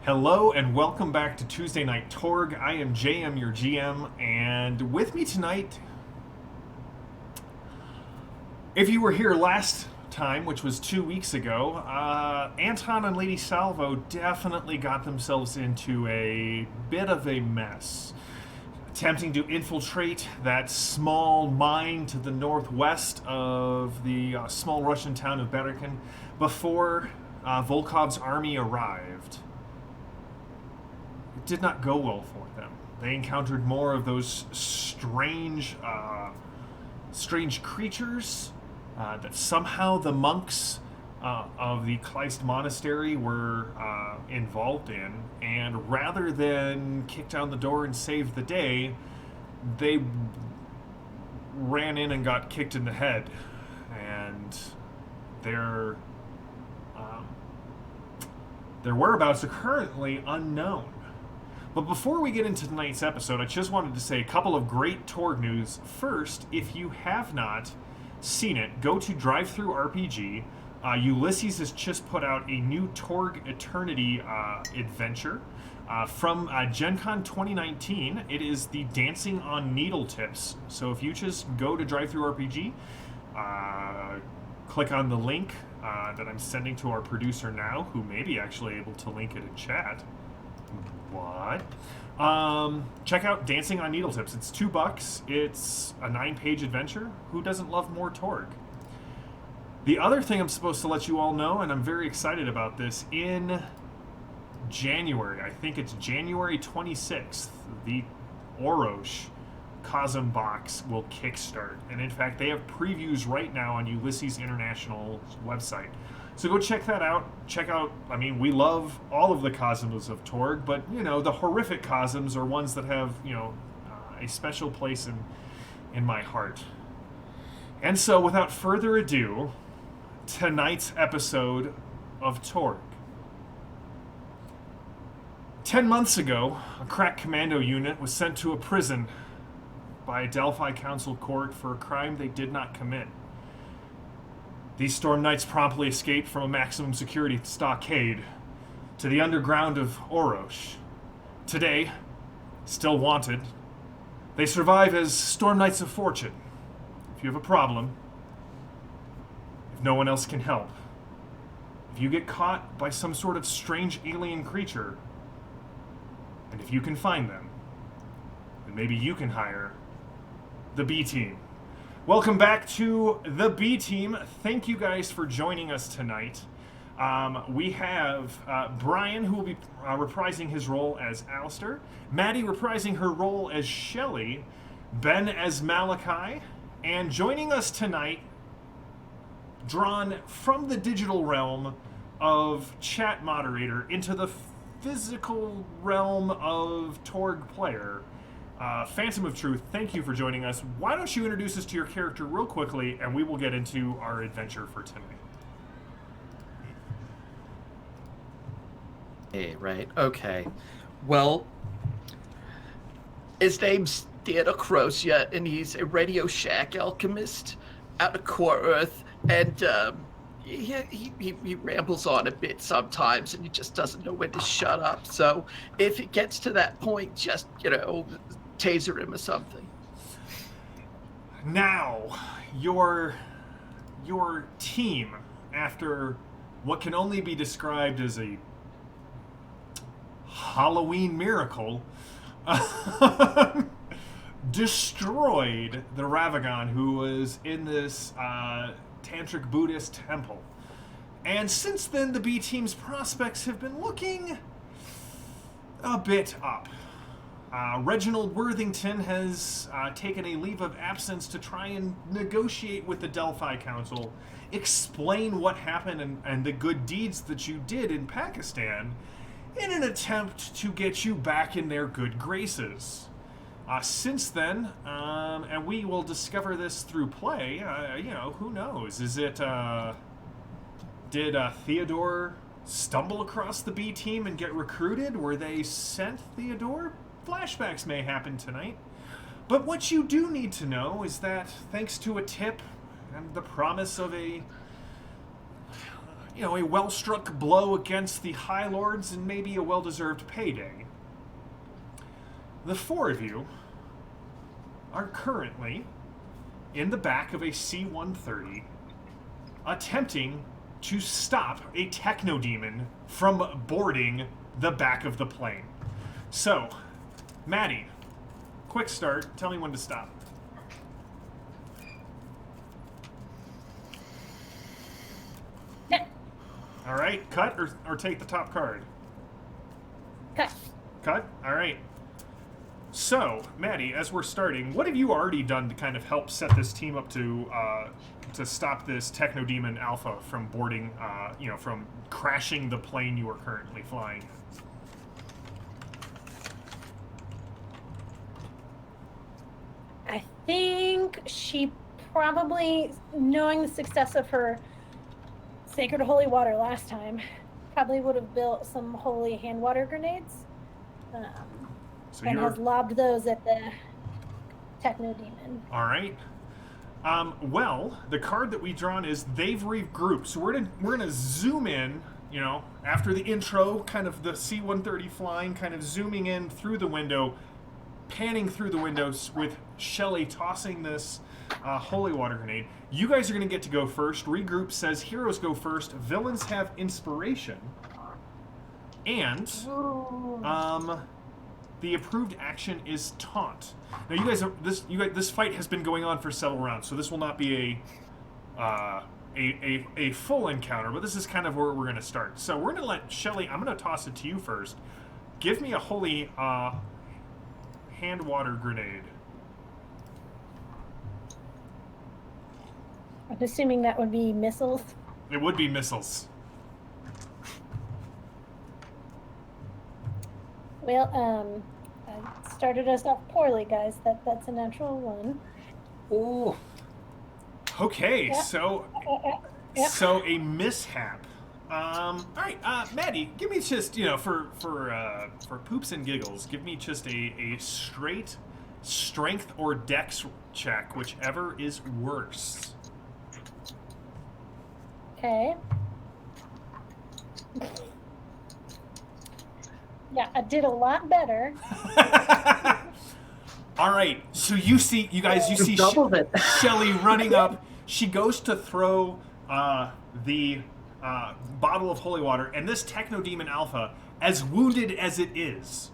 Hello and welcome back to Tuesday Night Torg. I am JM, your GM, and with me tonight, if you were here last time, which was 2 weeks ago, Anton and Lady Salvo definitely got themselves into a bit of a mess. Attempting to infiltrate that small mine to the northwest of the small Russian town of Berikin before Volkov's army arrived. It did not go well for them. They encountered more of those strange creatures that somehow the monks of the Kleist monastery were involved in, and rather than kick down the door and save the day, they ran in and got kicked in the head, and their their whereabouts are currently unknown. But before we get into tonight's episode, I just wanted to say a couple of great Torg news. First, if you have not seen it, go to DriveThruRPG. Ulysses has just put out a new Torg Eternity adventure from Gen Con 2019. It is the Dancing on Needle Tips. So if you just go to DriveThruRPG, click on the link that I'm sending to our producer now, who may be actually able to link it in chat. What? Check out Dancing on Needle Tips. It's $2. It's a 9-page adventure. Who doesn't love more Torg? The other thing I'm supposed to let you all know, and I'm very excited about this, in January, I think it's January 26th, the Orosh Cosm box will kickstart. And in fact, they have previews right now on Ulysses International's website. So go check that out. We love all of the Cosms of Torg, but, the horrific Cosms are ones that have, a special place in my heart. And so, without further ado, tonight's episode of Torg. 10 months ago, a crack commando unit was sent to a prison by a Delphi Council court for a crime they did not commit. These Storm Knights promptly escaped from a maximum security stockade to the underground of Orosh. Today, still wanted, they survive as Storm Knights of Fortune. If you have a problem, if no one else can help, if you get caught by some sort of strange alien creature, and if you can find them, then maybe you can hire the B Team. Welcome back to the B Team. Thank you guys for joining us tonight. We have Brian, who will be reprising his role as Alistair, Maddie reprising her role as Shelley, Ben as Malachi, and joining us tonight, drawn from the digital realm of chat moderator into the physical realm of Torg player, Phantom of Truth. Thank you for joining us. Why don't you introduce us to your character real quickly, and we will get into our adventure for tonight. Hey, right. Okay. Well, his name's Theodore Crocia, and he's a Radio Shack alchemist out of Core Earth, and he rambles on a bit sometimes, and he just doesn't know when to shut up. So if it gets to that point, just, taser him or something. Now, your team, after what can only be described as a Halloween miracle, destroyed the Ravagon, who was in this Tantric Buddhist temple. And since then, the B Team's prospects have been looking a bit up. Reginald Worthington has taken a leave of absence to try and negotiate with the Delphi Council, explain what happened and the good deeds that you did in Pakistan in an attempt to get you back in their good graces. Since then, and we will discover this through play, who knows? Did Theodore stumble across the B Team and get recruited? Were they sent Theodore? Flashbacks may happen tonight. But what you do need to know is that thanks to a tip and the promise of a a well-struck blow against the High Lords and maybe a well-deserved payday. The four of you are currently in the back of a C-130 attempting to stop a Techno Demon from boarding the back of the plane. So, Maddie, quick start. Tell me when to stop. All right, cut or take the top card? Cut. Cut? All right. So, Maddie, as we're starting, what have you already done to kind of help set this team up to stop this Techno Demon Alpha from boarding, from crashing the plane you are currently flying? I think she probably, knowing the success of her sacred holy water last time, probably would have built some holy hand water grenades. And has lobbed those at the Techno Demon. All right. Well, the card that we've drawn is they've regrouped. So we're gonna zoom in, after the intro, kind of the C-130 flying, kind of zooming in through the window, panning through the windows with Shelly tossing this holy water grenade. You guys are gonna get to go first. Regroup says heroes go first. Villains have inspiration. And the approved action is taunt. Now, you guys this fight has been going on for several rounds, so this will not be a full encounter, but this is kind of where we're going to start. So we're going to let Shelly. I'm going to toss it to you first. Give me a holy hand water grenade. I'm assuming that would be missiles. It would be missiles. Well, I started us off poorly, guys. That's a natural one. Oh. Okay, Yep. so a mishap. All right, Maddie, give me just for poops and giggles, give me just a straight strength or dex check, whichever is worse. Okay. Yeah, I did a lot better. All right, so you see doubled it. Shelly running up. She goes to throw the bottle of holy water, and this Techno Demon Alpha, as wounded as it is,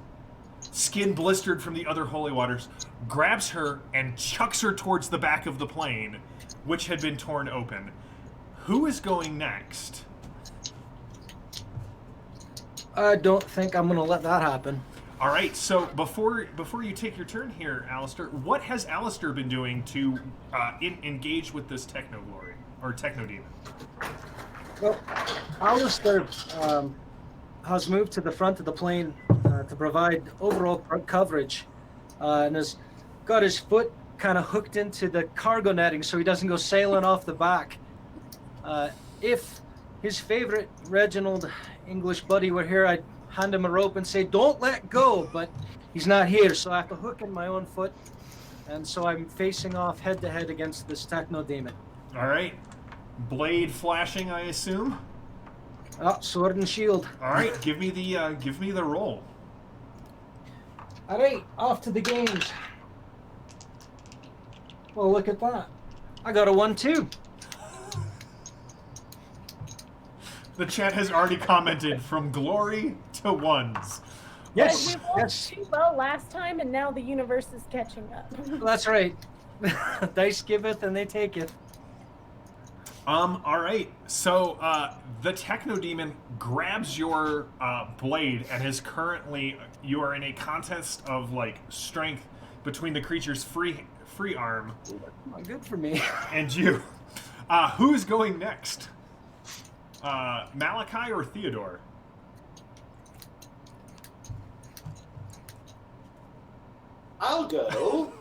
skin blistered from the other holy waters, grabs her and chucks her towards the back of the plane, which had been torn open. Who is going next? I don't think I'm going to let that happen. All right, so before you take your turn here, Alistair, what has Alistair been doing to engage with this Techno Glory, or Techno Demon? Well, Alistair has moved to the front of the plane to provide overall coverage, and has got his foot kind of hooked into the cargo netting so he doesn't go sailing off the back. If his favorite Reginald English buddy were here, I'd hand him a rope and say, "Don't let go," but he's not here, so I have to hook in my own foot, and so I'm facing off head to head against this Techno Demon. All right, blade flashing, I assume. Oh, sword and shield. All right, give me the roll. All right, off to the games. Well, look at that. I got a 1-2. The chat has already commented from glory to ones. Yes, We rolled yes, too well last time, and now the universe is catching up. that's right. Dice giveth and they taketh. All right. So the Techno Demon grabs your blade and is currently, you are in a contest of like strength between the creature's free arm Oh, good for me. and you. Who's going next? Malachi or Theodore? I'll go.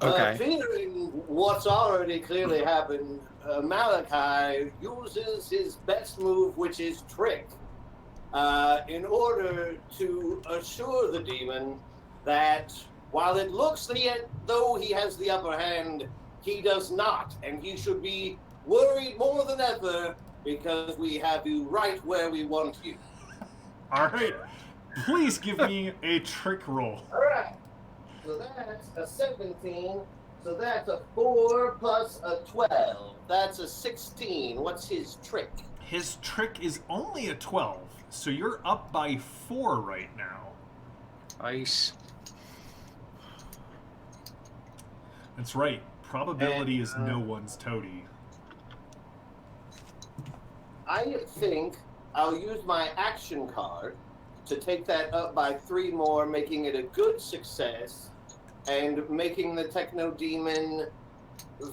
Okay. Fearing what's already clearly happened, Malachi uses his best move, which is trick, in order to assure the demon that while it looks though he has the upper hand, he does not, and he should be worried more than ever because we have you right where we want you. All right. Please give me a trick roll. All right. So that's a 17. So that's a 4 plus a 12. That's a 16. What's his trick? His trick is only a 12, so you're up by 4 right now. Ice. That's right. Probability is no one's toady. I think I'll use my action card to take that up by 3 more, making it a good success and making the Techno Demon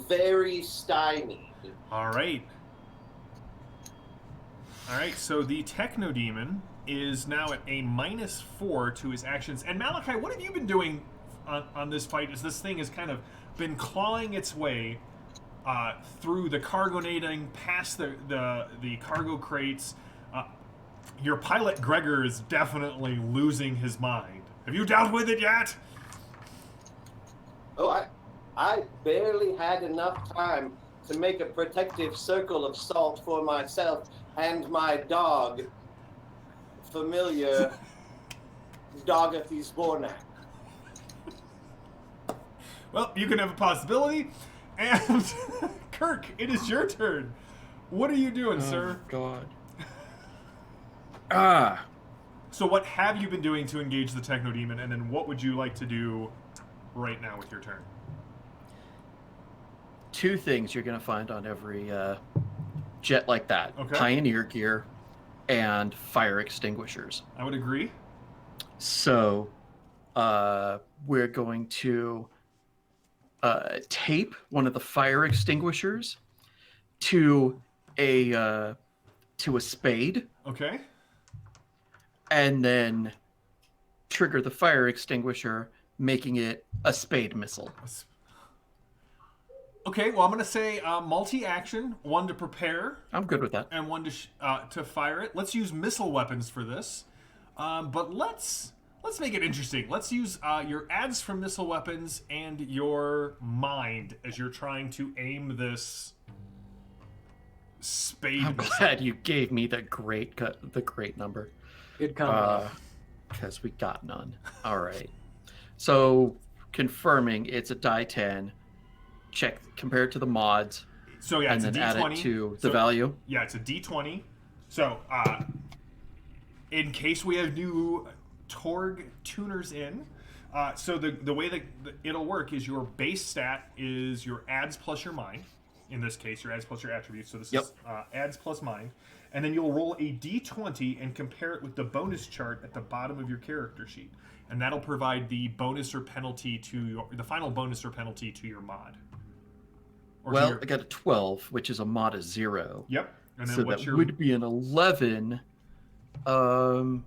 very stymied. All right. All right, so the Techno Demon is now at a -4 to his actions. And Malachi, what have you been doing on this fight as this thing has kind of been clawing its way through the cargo nading, past the cargo crates? Your pilot, Gregor, is definitely losing his mind. Have you dealt with it yet? Oh, I barely had enough time to make a protective circle of salt for myself and my dog, familiar Dogathy Spornak. Well, you can have a possibility. And Kirk, it is your turn. What are you doing, sir? God. So what have you been doing to engage the Techno Demon, and then what would you like to do right now with your turn? 2 things you're going to find on every jet like that. Okay. Pioneer gear and fire extinguishers. I would agree. So we're going to tape one of the fire extinguishers to a spade, Okay. and then trigger the fire extinguisher, making it a spade missile. Okay, well, I'm going to say multi-action, 1 to prepare, I'm good with that. and 1 to fire it. Let's use missile weapons for this, but let's make it interesting. Let's use your adds from missile weapons and your mind as you're trying to aim this spade I'm missile. glad you gave me the great number. Good combo. Because we got none. All right. So confirming it's a die 10. Check, compare it to the mods, So yeah, and it's then a add D20. it to the So, value. Yeah, it's a D20. So, in case we have new Torg tuners in, so the way that it'll work is your base stat is your adds plus your mind. In this case, your adds plus your attributes. So this is adds plus mind. And then you'll roll a D20 and compare it with the bonus chart at the bottom of your character sheet. And that'll provide the bonus or penalty to the final bonus or penalty to your mod. Or to Well, your- I got a 12, which is a mod of 0. Yep. And then So what's that your... would be an 11. So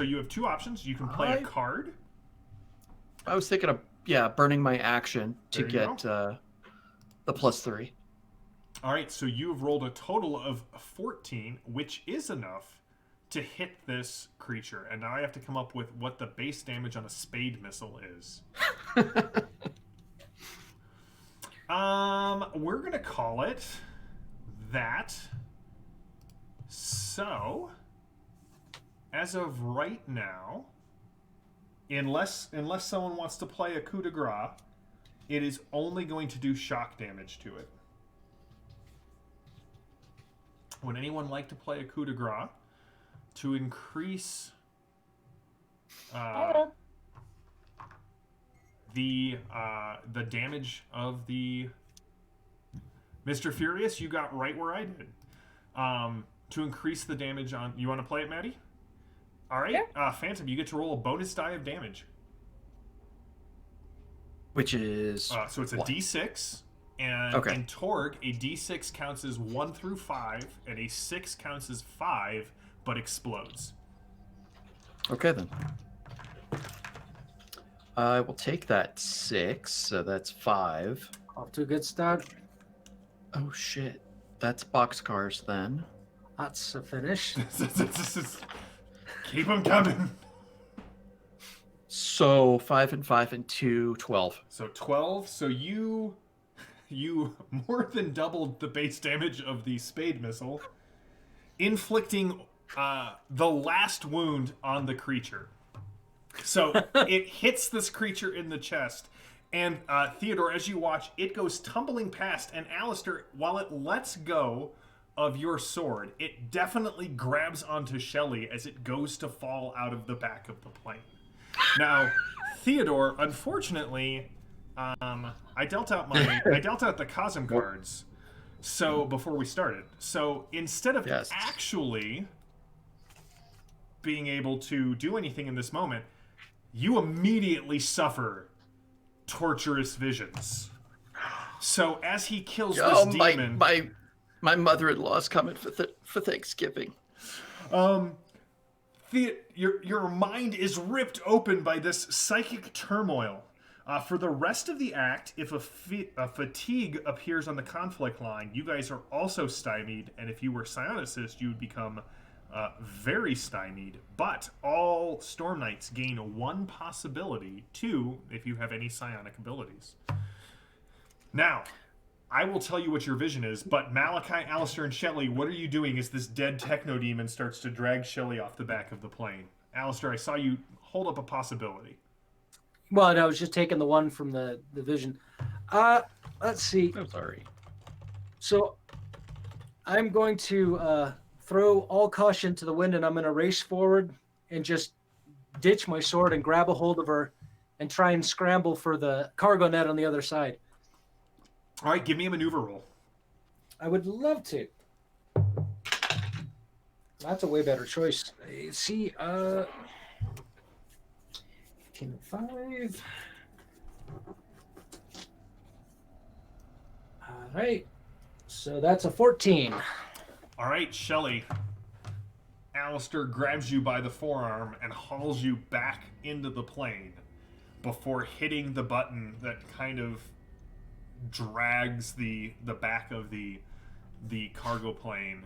you have 2 options. You can play a I- card. I was thinking of burning my action to There you get the +3. All right, so you've rolled a total of 14, which is enough to hit this creature. And now I have to come up with what the base damage on a spade missile is. We're going to call it that. So, as of right now, unless someone wants to play a coup de grace, it is only going to do shock damage to it. Would anyone like to play a coup de grace to increase I will. the damage of the Mr. Furious? You got right where I did. To increase the damage on... You want to play it, Maddie? All right. Yeah. Phantom, you get to roll a bonus die of damage. Which is So it's a what? D6. And Okay. in Torg, a D6 counts as 1 through 5, and a 6 counts as 5, but explodes. Okay, then. I will take that 6, so that's 5. Off to a good start. Oh, shit. That's boxcars, then. That's a finish. Keep them coming. So 5 and 5 and 2, 12. So 12. So you you more than doubled the base damage of the spade missile, inflicting the last wound on the creature. So it hits this creature in the chest, and Theodore, as you watch, it goes tumbling past, and Alistair, while it lets go of your sword, it definitely grabs onto Shelley as it goes to fall out of the back of the plane. Now, Theodore, unfortunately, I dealt out the Cosm cards. So before we started, so instead of actually being able to do anything in this moment, you immediately suffer torturous visions. So as he kills this demon, my mother-in-law's coming for Thanksgiving. Your mind is ripped open by this psychic turmoil. For the rest of the act, if a fatigue appears on the conflict line, you guys are also stymied, and if you were psionicist, you would become very stymied. But all Storm Knights gain 1 possibility, 2 if you have any psionic abilities. Now, I will tell you what your vision is, but Malachi, Alistair, and Shelley, what are you doing as this dead Techno demon starts to drag Shelley off the back of the plane? Alistair, I saw you hold up a possibility. Well, no, I was just taking the one from the vision. Let's see. I'm sorry. So I'm going to throw all caution to the wind, and I'm going to race forward and just ditch my sword and grab a hold of her and try and scramble for the cargo net on the other side. All right, give me a maneuver roll. I would love to. That's a way better choice. See, 5. All right. So that's a 14. All right, Shelley. Alistair grabs you by the forearm and hauls you back into the plane before hitting the button that kind of drags the back of the cargo plane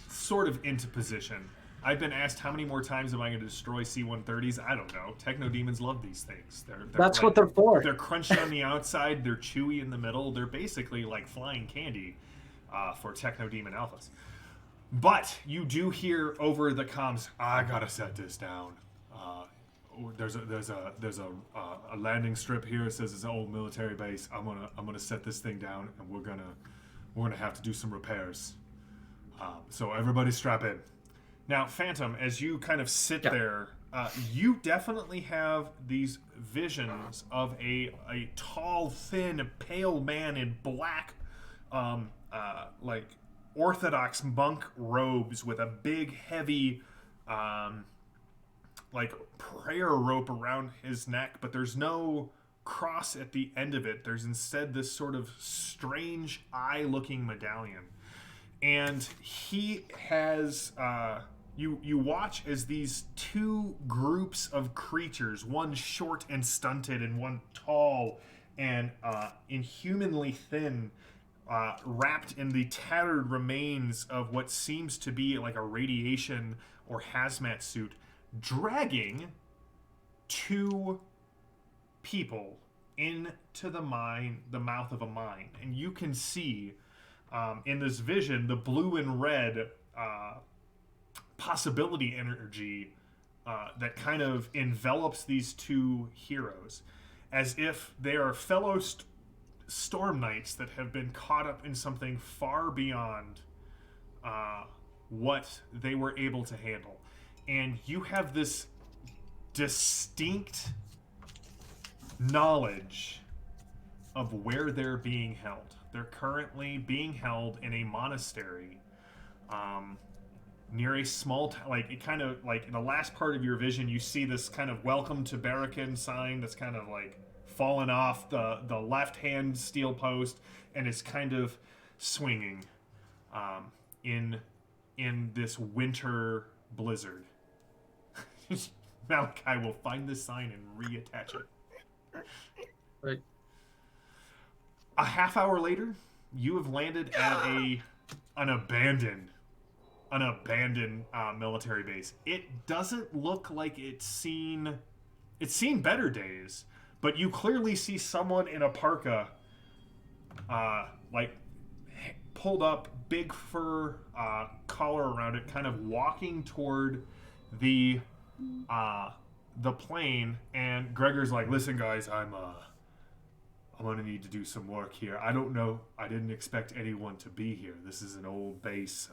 sort of into position. I've been asked how many more times am I going to destroy C-130s? I don't know. Techno demons love these things. That's what they're for. They're crunchy on the outside. They're chewy in the middle. They're basically like flying candy for Techno demon alphas. But you do hear over the comms, I gotta set this down. There's a landing strip here. It says it's an old military base. I'm gonna set this thing down, and we're gonna have to do some repairs. So everybody strap in. Now, Phantom, as you kind of sit there, you definitely have these visions of a tall, thin, pale man in black, like Orthodox monk robes with a big, heavy, like prayer rope around his neck, but there's no cross at the end of it. There's instead this sort of strange eye-looking medallion. And he has, you watch as these 2 groups of creatures, one short and stunted and one tall and inhumanly thin, wrapped in the tattered remains of what seems to be like a radiation or hazmat suit, dragging 2 people into the mouth of a mine. And you can see in this vision the blue and red possibility energy that kind of envelops these 2 heroes, as if they are fellow Storm Knights that have been caught up in something far beyond what they were able to handle. And you have this distinct knowledge of where they're being held. They're currently being held in a monastery near a small town. Like, it kind of, like, in the last part of your vision, you see this kind of welcome to Barakan sign that's kind of, like, fallen off the left-hand steel post, and it's kind of swinging in this winter blizzard. Malachi will find this sign and reattach it. Right. A half hour later, you have landed at an abandoned military base. It doesn't look like it's seen better days, but you clearly see someone in a parka like pulled up, big fur collar around it, kind of walking toward the plane. And Gregor's like, "Listen, guys, I'm gonna need to do some work here. I don't know. I didn't expect anyone to be here. This is an old base.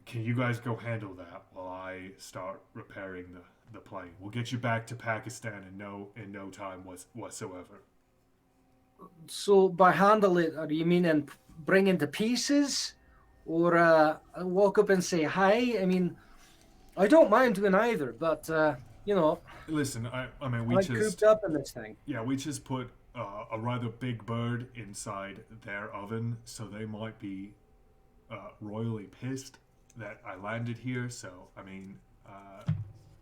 Can you guys go handle that while I start repairing the plane? We'll get you back to Pakistan in no time whatsoever." So by handle it, do you mean and bring into pieces, or walk up and say hi? I mean, I don't mind doing either, but you know, Listen, I mean, I'm cooped up in this thing. yeah, we just put a rather big bird inside their oven, so they might be royally pissed that I landed here. So, I mean,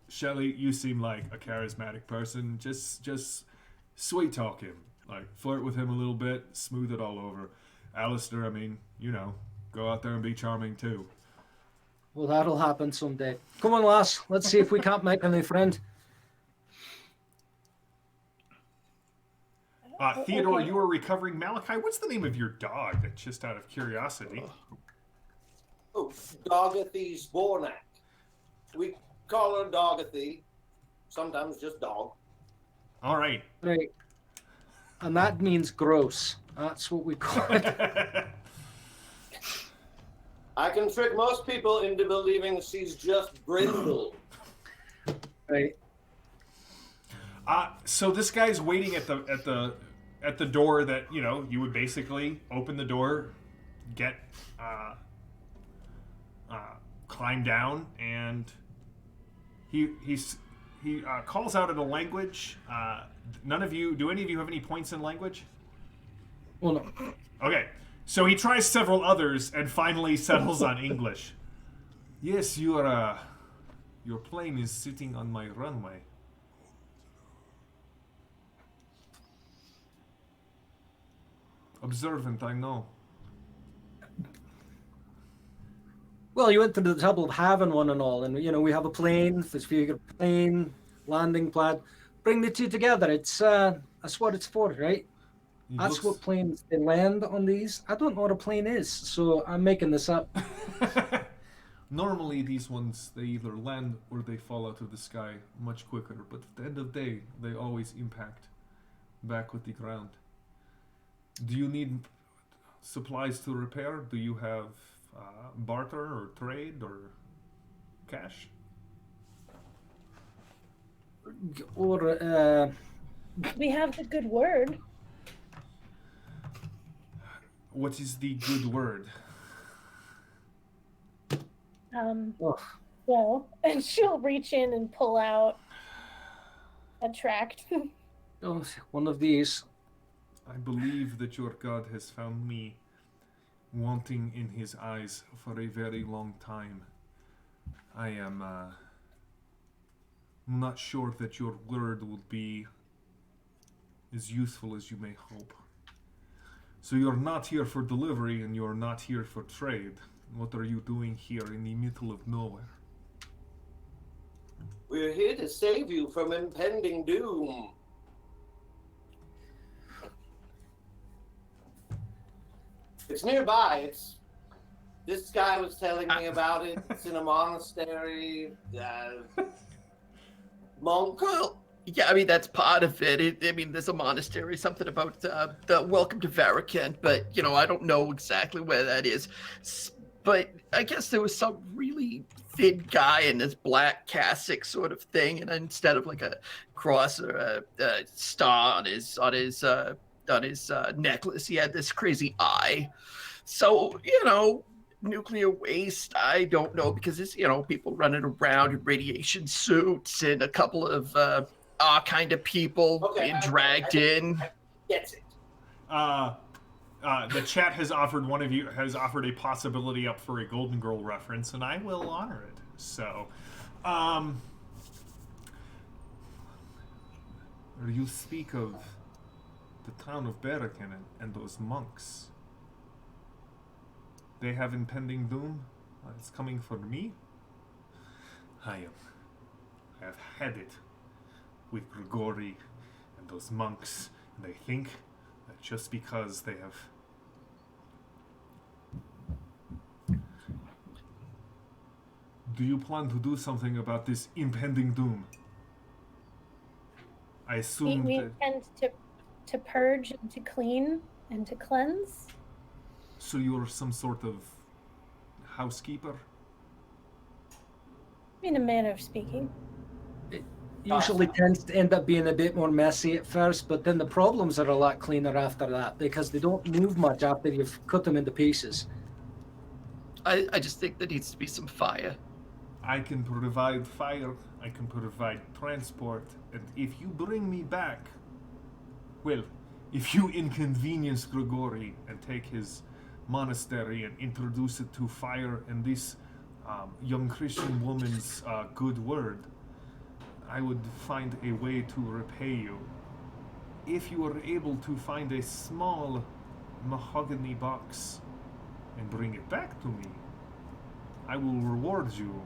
Shelly, you seem like a charismatic person. Just sweet talk him, like flirt with him a little bit, smooth it all over. Alistair, I mean, go out there and be charming too. Well, that'll happen someday. Come on, lass. Let's see if we can't make a new friend. Theodore, Okay. you are recovering Malachi. What's the name of your dog? Just out of curiosity. Oh, Dogathy Spornak. We call her Dogathy. Sometimes just dog. All right. Right. And that means gross. That's what we call it. I can trick most people into believing she's just brindle. Right. So this guy's waiting at the door that you would basically open the door, get climb down, and he calls out in a language. None of you do any of you have any points in language? Well, no. Okay, so he tries several others and finally settles on English. Yes, your plane is sitting on my runway. Observant, I know. Well, you went to the trouble of having one and all, and we have a plane, this figure plane, landing pad. Bring the two together. That's what it's for, right? He That's what planes they land on these. I don't know what a plane is, so I'm making this up. Normally, these ones, they either land or they fall out of the sky much quicker, but at the end of the day, they always impact back with the ground. Do you need supplies to repair? Do you have barter or trade or cash? Or We have the good word. What is the good word? oh, Well, and she'll reach in and pull out a tract. oh, one of these. I believe that your God has found me wanting in his eyes for a very long time. I am not sure that your word will be as useful as you may hope. So you're not here for delivery and you're not here for trade. What are you doing here in the middle of nowhere? We're here to save you from impending doom. It's nearby. This guy was telling me about it. It's in a monastery. Monk. Well, yeah, I mean, that's part of it. There's a monastery, something about the welcome to Varakent, but, I don't know exactly where that is. But I guess there was some really thin guy in this black cassock sort of thing, and instead of like a cross or a star on his necklace, he had this crazy eye. So, nuclear waste, I don't know, because it's, people running around in radiation suits and a couple of our kind of people being dragged in. Gets it. The chat has offered a possibility up for a Golden Girl reference, and I will honor it. So, you speak of the town of Barakan and those monks. They have impending doom. It's coming for me. I have had it with Grigori and those monks, and they think just because they have... Do you plan to do something about this impending doom? I assume We that... intend to purge and to clean and to cleanse. So you're some sort of housekeeper? In a manner of speaking. It usually tends to end up being a bit more messy at first, but then the problems are a lot cleaner after that because they don't move much after you've cut them into pieces. I just think there needs to be some fire. I can provide fire, I can provide transport, and if you bring me back, well, if you inconvenience Grigori and take his monastery and introduce it to fire and this young Christian woman's good word, I would find a way to repay you. If you are able to find a small mahogany box and bring it back to me, I will reward you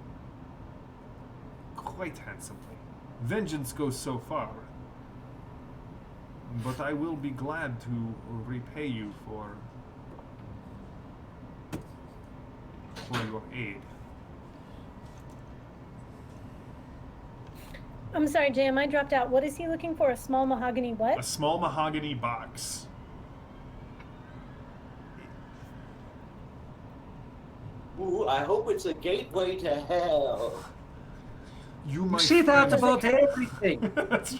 quite handsomely. Vengeance goes so far, but I will be glad to repay you for your aid. I'm sorry, Jam, I dropped out. What is he looking for? A small mahogany A what? small mahogany box. Ooh, I hope it's a gateway to hell. You You my see that friend- about everything. That's-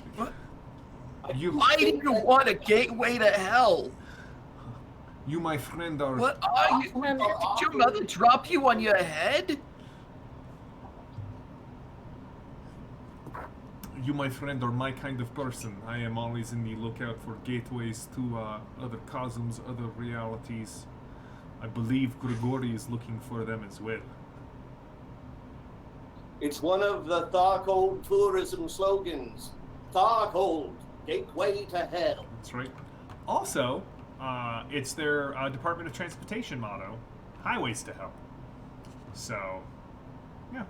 you, Why do you want a gateway to hell? you, my friend, are What are you? Did your mother drop you on your head? You, my friend, are my kind of person. I am always in the lookout for gateways to other cosmos, other realities. I believe Grigori is looking for them as well. It's one of the Tharcold tourism slogans. Tharcold, gateway to hell. That's right. Also, it's their Department of Transportation motto, highways to hell. So, yeah.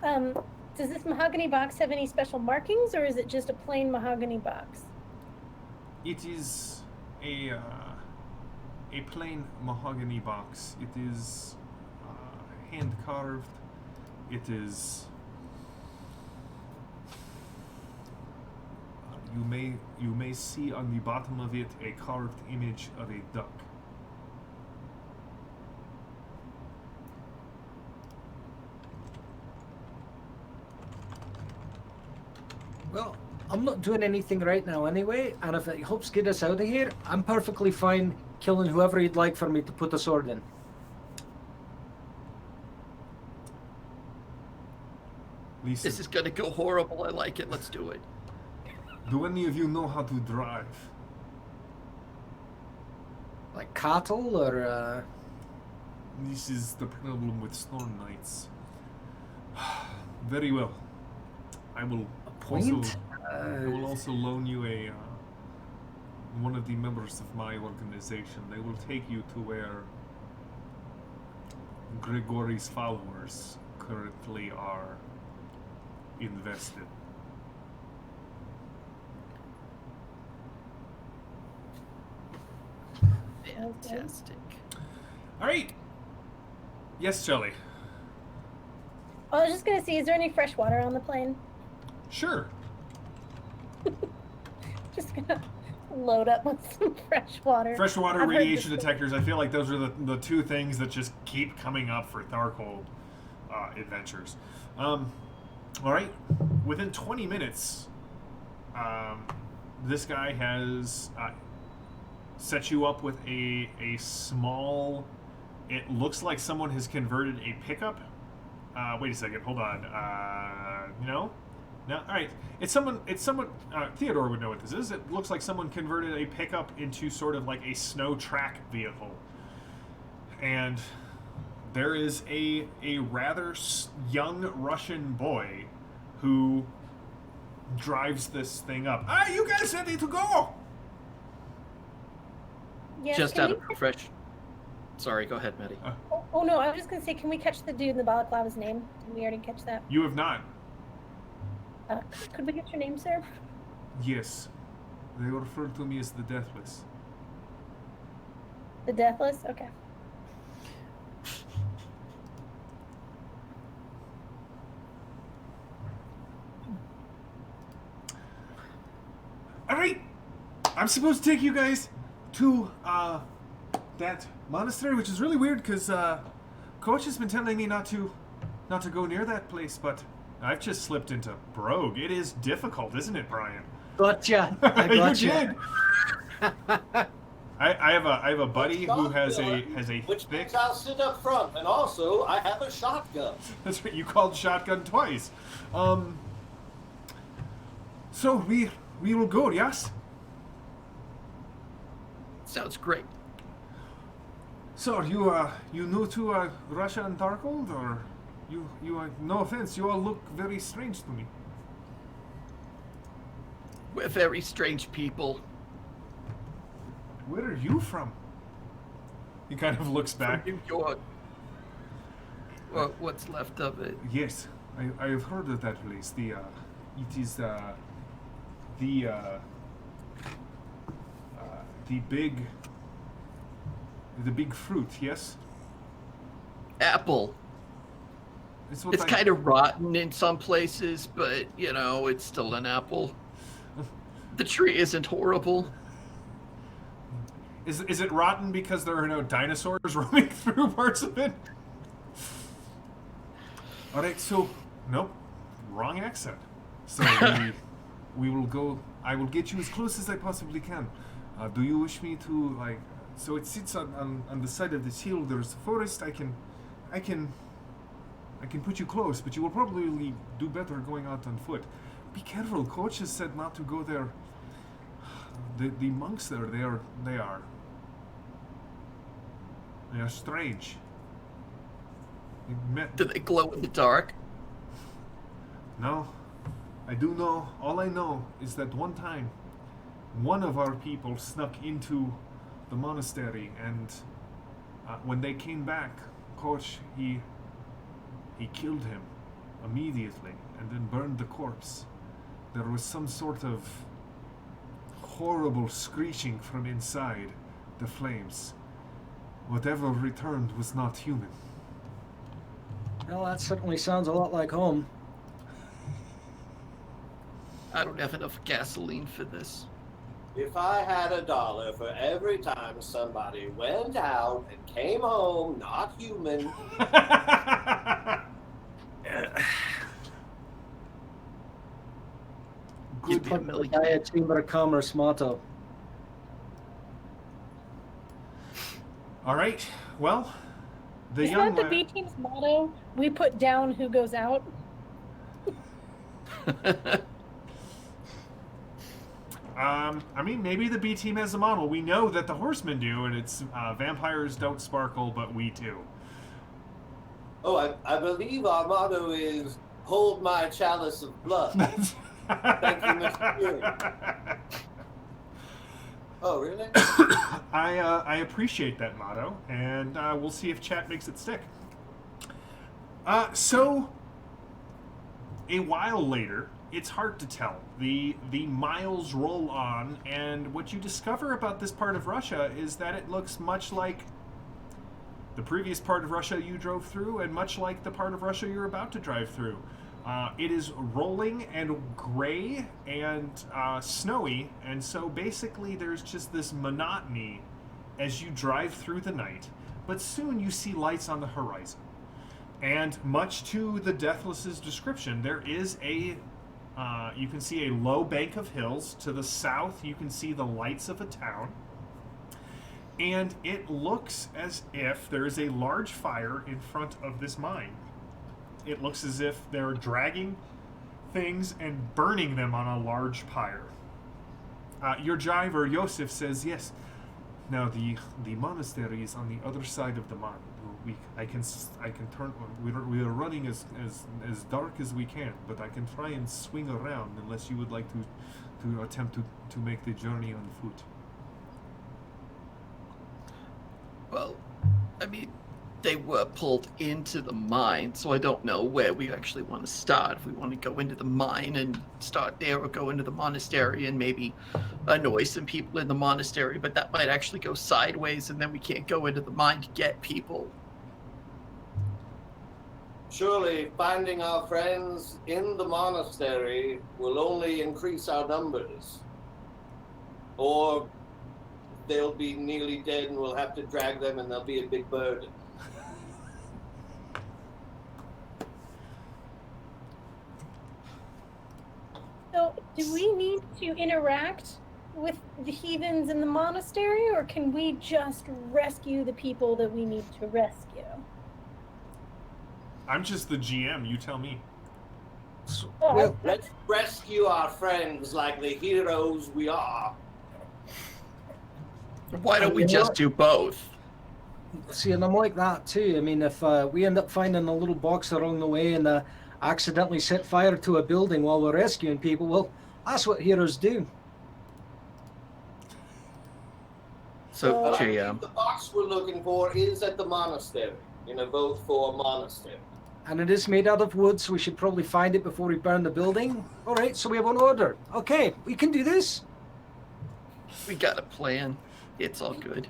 Does this mahogany box have any special markings, or is it just a plain mahogany box? It is a plain mahogany box. It is hand carved. It is. You may see on the bottom of it a carved image of a duck. Well, I'm not doing anything right now anyway, and if it helps get us out of here, I'm perfectly fine killing whoever you'd like for me to put the sword in. Lisa, This is gonna go horrible. I like it. Let's do it. do any of you know how to drive? Like cattle, or This is the problem with Storm Knights. Very well. I will point? I will also loan you a one of the members of my organization. They will take you to where Grigori's followers currently are invested. Fantastic. All right. Yes, Shelley. I was just gonna see, is there any fresh water on the plane? Sure. Just gonna load up with some fresh water. Freshwater I've heard radiation this- detectors. I feel like those are the two things that just keep coming up for Tharcold adventures. All right. Within 20 minutes, this guy has set you up with a small. It looks like someone has converted a pickup. Wait a second. Hold on. No. No. All right. It's someone. Theodore would know what this is. It looks like someone converted a pickup into sort of like a snow track vehicle, and there is a rather young Russian boy who drives this thing up. Ah, you guys ready to go? Yes, Just can out we of profession. Sorry, go ahead, Maddie. Oh no, I was just gonna say, can we catch the dude in the balaclava's name? Did we already catch that? You have not. Could we get your name, sir? Yes. They refer to me as the Deathless. The Deathless? Okay. Alright! I'm supposed to take you guys to that monastery, which is really weird because Coach has been telling me not to go near that place, but I've just slipped into brogue. It is difficult, isn't it, Brian? Gotcha. I You gotcha. did. I have a buddy who has a Which thick. means I'll sit up front, and also I have a shotgun. That's right. You called shotgun twice. So we will go. Yes. Sounds great. So are you new to Russia and Darkhold, or you no offense, you all look very strange to me. We're very strange people. Where are you from? He kind of looks back. From New York. Well, what's left of it. Yes, I have heard of that place. It is the big fruit. Yes. Apple. It's what It's kind of rotten in some places, but, you know, it's still an apple. The tree isn't horrible. Is it rotten because there are no dinosaurs roaming through parts of it? All right, so nope, wrong accent. So we will go. I will get you as close as I possibly can. Do you wish me to like? So it sits on the side of this hill. There's a forest. I can put you close, but you will probably do better going out on foot. Be careful. Coach has said not to go there. The monks there, they are strange. Do they glow in the dark? No, I do know. All I know is that one time, one of our people snuck into the monastery, and when they came back, Coach he killed him immediately, and then burned the corpse. There was some sort of horrible screeching from inside the flames. Whatever returned was not human. Well, that certainly sounds a lot like home. I don't have enough gasoline for this. If I had $1 for every time somebody went out and came home not human, Give me a Put the million. Diet Chamber of Commerce motto. All right. Well, the Is young that the lad. B team's motto? We put down who goes out. I mean, maybe the B team has a model. We know that the horsemen do, and it's vampires don't sparkle, but we do. oh, I believe our motto is "Hold my chalice of blood." Thank you, Mr. Fury. Oh, really? I appreciate that motto, and we'll see if chat makes it stick. So, a while later, it's hard to tell. The miles roll on, and what you discover about this part of Russia is that it looks much like the previous part of Russia you drove through, and much like the part of Russia you're about to drive through. It is rolling and gray and snowy, and so basically there's just this monotony as you drive through the night, but soon you see lights on the horizon. And much to the Deathless's description, there is you can see a low bank of hills. To the south, you can see the lights of a town. And it looks as if there is a large fire in front of this mine. It looks as if they're dragging things and burning them on a large pyre. Your driver, Yosef, says, yes. Now, the monastery is on the other side of the mine. I can turn. We are running as dark as we can, but I can try and swing around unless you would like to attempt to make the journey on foot. Well, I mean, they were pulled into the mine, so I don't know where we actually want to start. If we want to go into the mine and start there, or go into the monastery and maybe annoy some people in the monastery, but that might actually go sideways, and then we can't go into the mine to get people. Surely finding our friends in the monastery will only increase our numbers. Or they'll be nearly dead and we'll have to drag them and they'll be a big burden. So, do we need to interact with the heathens in the monastery, or can we just rescue the people that we need to rescue? I'm just the GM. You tell me. Well, Let's rescue our friends like the heroes we are. Why don't we just do both? see, and I'm like that too. I mean, if we end up finding a little box along the way and accidentally set fire to a building while we're rescuing people, well, that's what heroes do. So, But I JM, think the box we're looking for is at the monastery. Vote for monastery. And it is made out of wood, so we should probably find it before we burn the building. All right, so we have an order. Okay, we can do this. we got a plan. It's all good.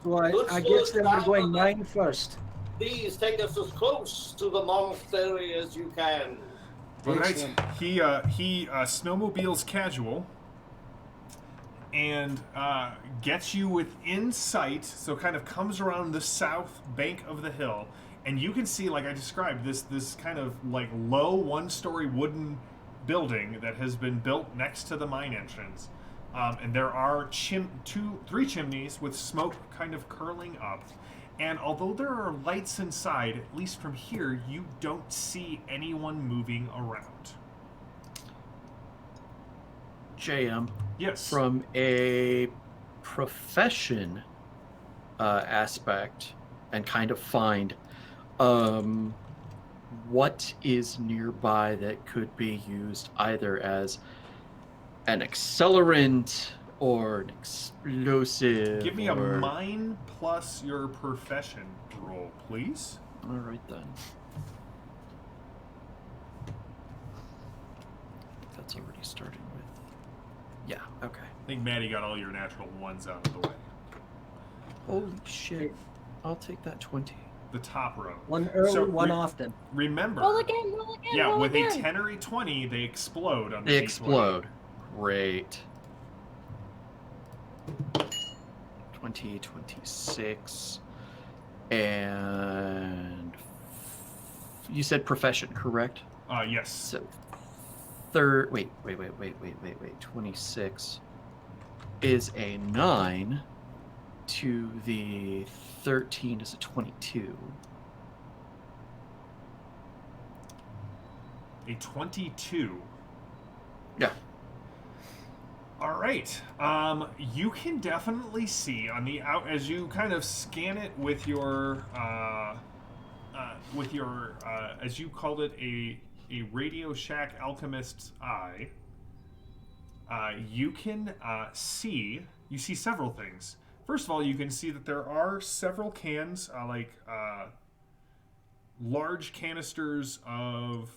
So I guess then we're going 9 first. Please take us as close to the monastery as you can. All right. Excellent. He snowmobiles casual and gets you within sight. So kind of comes around the south bank of the hill, and you can see, like I described, this kind of like low one-story wooden building that has been built next to the mine entrance. And there are 3 chimneys with smoke kind of curling up. And although there are lights inside, at least from here, you don't see anyone moving around. JM, Yes. from a profession aspect and kind of find what is nearby that could be used either as an accelerant or an explosive. Give me a mine plus your profession roll, please. All right then. That's already starting with. Yeah. Okay. I think Maddie got all your natural ones out of the way. Holy shit! I'll take that 20. The top row. One early, So, one often. Remember. Roll again, roll again, Yeah, roll with again. a 10 or a 20, they explode on the They D20. explode. Great. 20, 26, and you said profession, correct? Yes. So wait. 26 is a 9 to the 13 is a 22. A 22. Yeah. All right. You can definitely see on the out as you kind of scan it with your as you called it, a Radio Shack alchemist's eye. You can see several things. First of all, you can see that there are several cans, large canisters of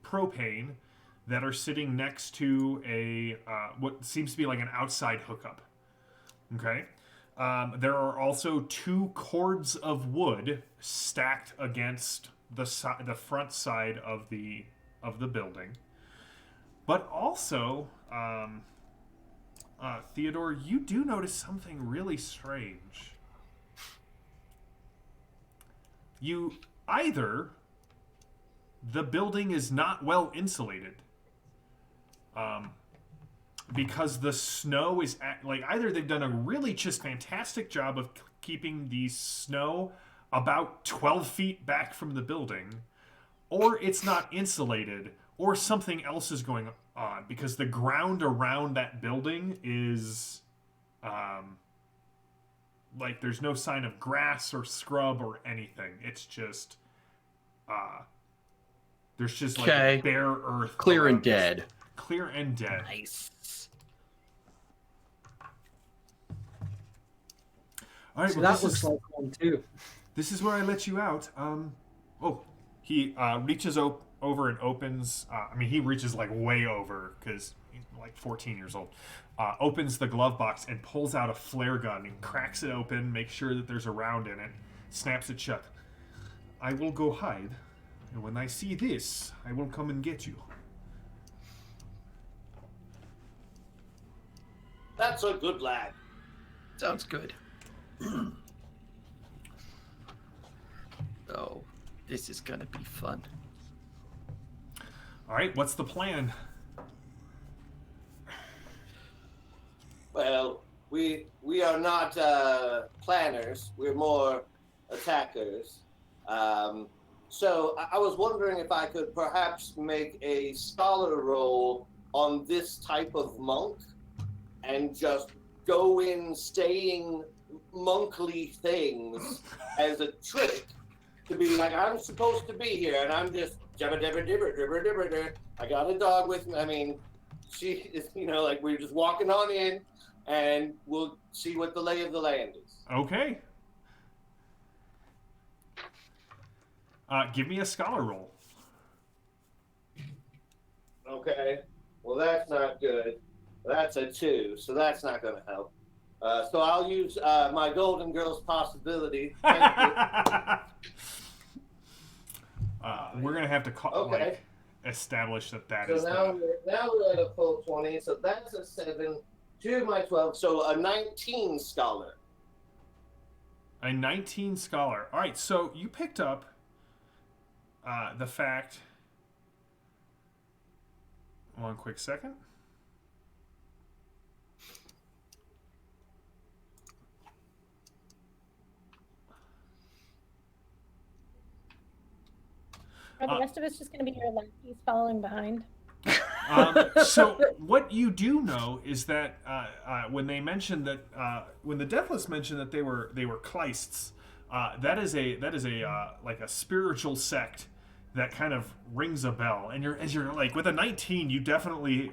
propane that are sitting next to a what seems to be like an outside hookup. Okay. There are also 2 cords of wood stacked against the front side of the building. But also, Theodore, you do notice something really strange. Either the building is not well insulated, because the snow is either they've done a really just fantastic job of keeping the snow about 12 feet back from the building, or it's not insulated, or something else is going on, because the ground around that building is there's no sign of grass or scrub or anything. It's just there's just like bare earth, Clear and dead. Clear and dead. Nice. All right, So well, that looks like one too. this is where I let you out. He reaches over and opens. He reaches like way over because he's like 14 years old. Opens the glove box and pulls out a flare gun and cracks it open, makes sure that there's a round in it, snaps it shut. I will go hide, and when I see this, I will come and get you. That's a good lad. Sounds good. Oh, this is gonna be fun. All right, what's the plan? Well, we are not planners. We're more attackers. So I was wondering if I could perhaps make a scholar roll on this type of monk and just go in saying monkly things as a trick to be like, I'm supposed to be here, and I'm just jabba dibba dibba dibba dibba dibba. I got a dog with me. I mean, she is, like we're just walking on in, and we'll see what the lay of the land is. Okay. Give me a scholar roll. Okay. Well, that's not good. That's a 2, so that's not going to help. So I'll use my Golden Girls possibility. Thank you. We're gonna have to Okay. establish that So is. now we're at a full 20. So that's a 7. 2 of my 12. So a 19 scholar. A 19 scholar. All right, so you picked up the fact. One quick second. Are the rest of us just going to be your lackeys following behind? So what you do know is that when they mentioned that when the Deathless mentioned that they were Kleists, that is a like a spiritual sect that kind of rings a bell. And as you're like with a 19, you definitely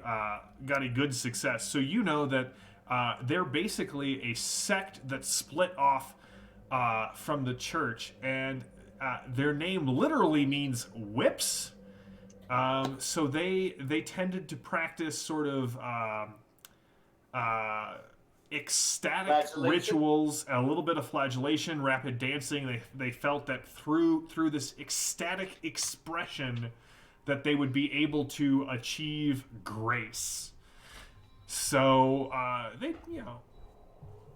got a good success. So you know that they're basically a sect that split off from the church, and their name literally means whips. So they tended to practice sort of ecstatic rituals, a little bit of flagellation, rapid dancing. They felt that through this ecstatic expression that they would be able to achieve grace. So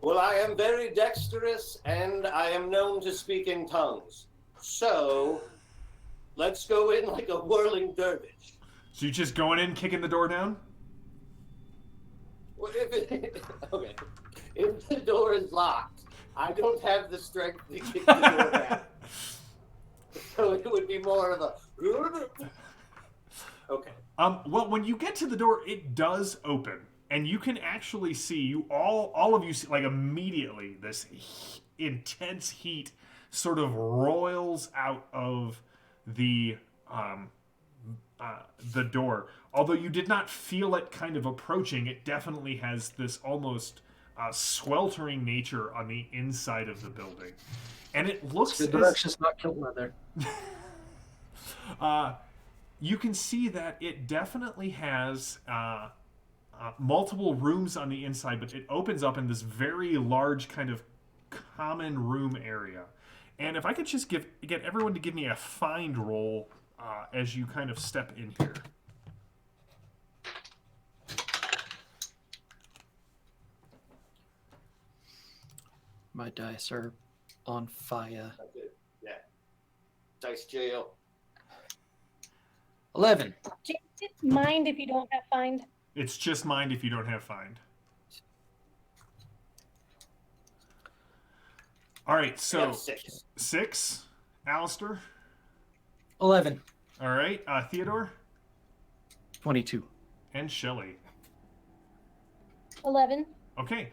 Well, I am very dexterous, and I am known to speak in tongues. So let's go in like a whirling dervish. So you just going in, kicking the door down? Well, okay. If the door is locked, I don't have the strength to kick the door down. So it would be more of a... Okay. Well, when you get to the door, it does open, and you can actually see all of you see, like immediately this intense heat sort of roils out of the door. Although you did not feel it kind of approaching, it definitely has this almost sweltering nature on the inside of the building, and it looks The direction's not kilt leather. You can see that it definitely has multiple rooms on the inside, but it opens up in this very large kind of common room area. And if I could just get everyone to give me a find roll as you kind of step in here. My dice are on fire. Yeah. Dice jail. 11. James, mind if you don't have find. It's just mind if you don't have find. All right, so 6. Alistair. 11. All right, Theodore. 22. And Shelley. 11. Okay,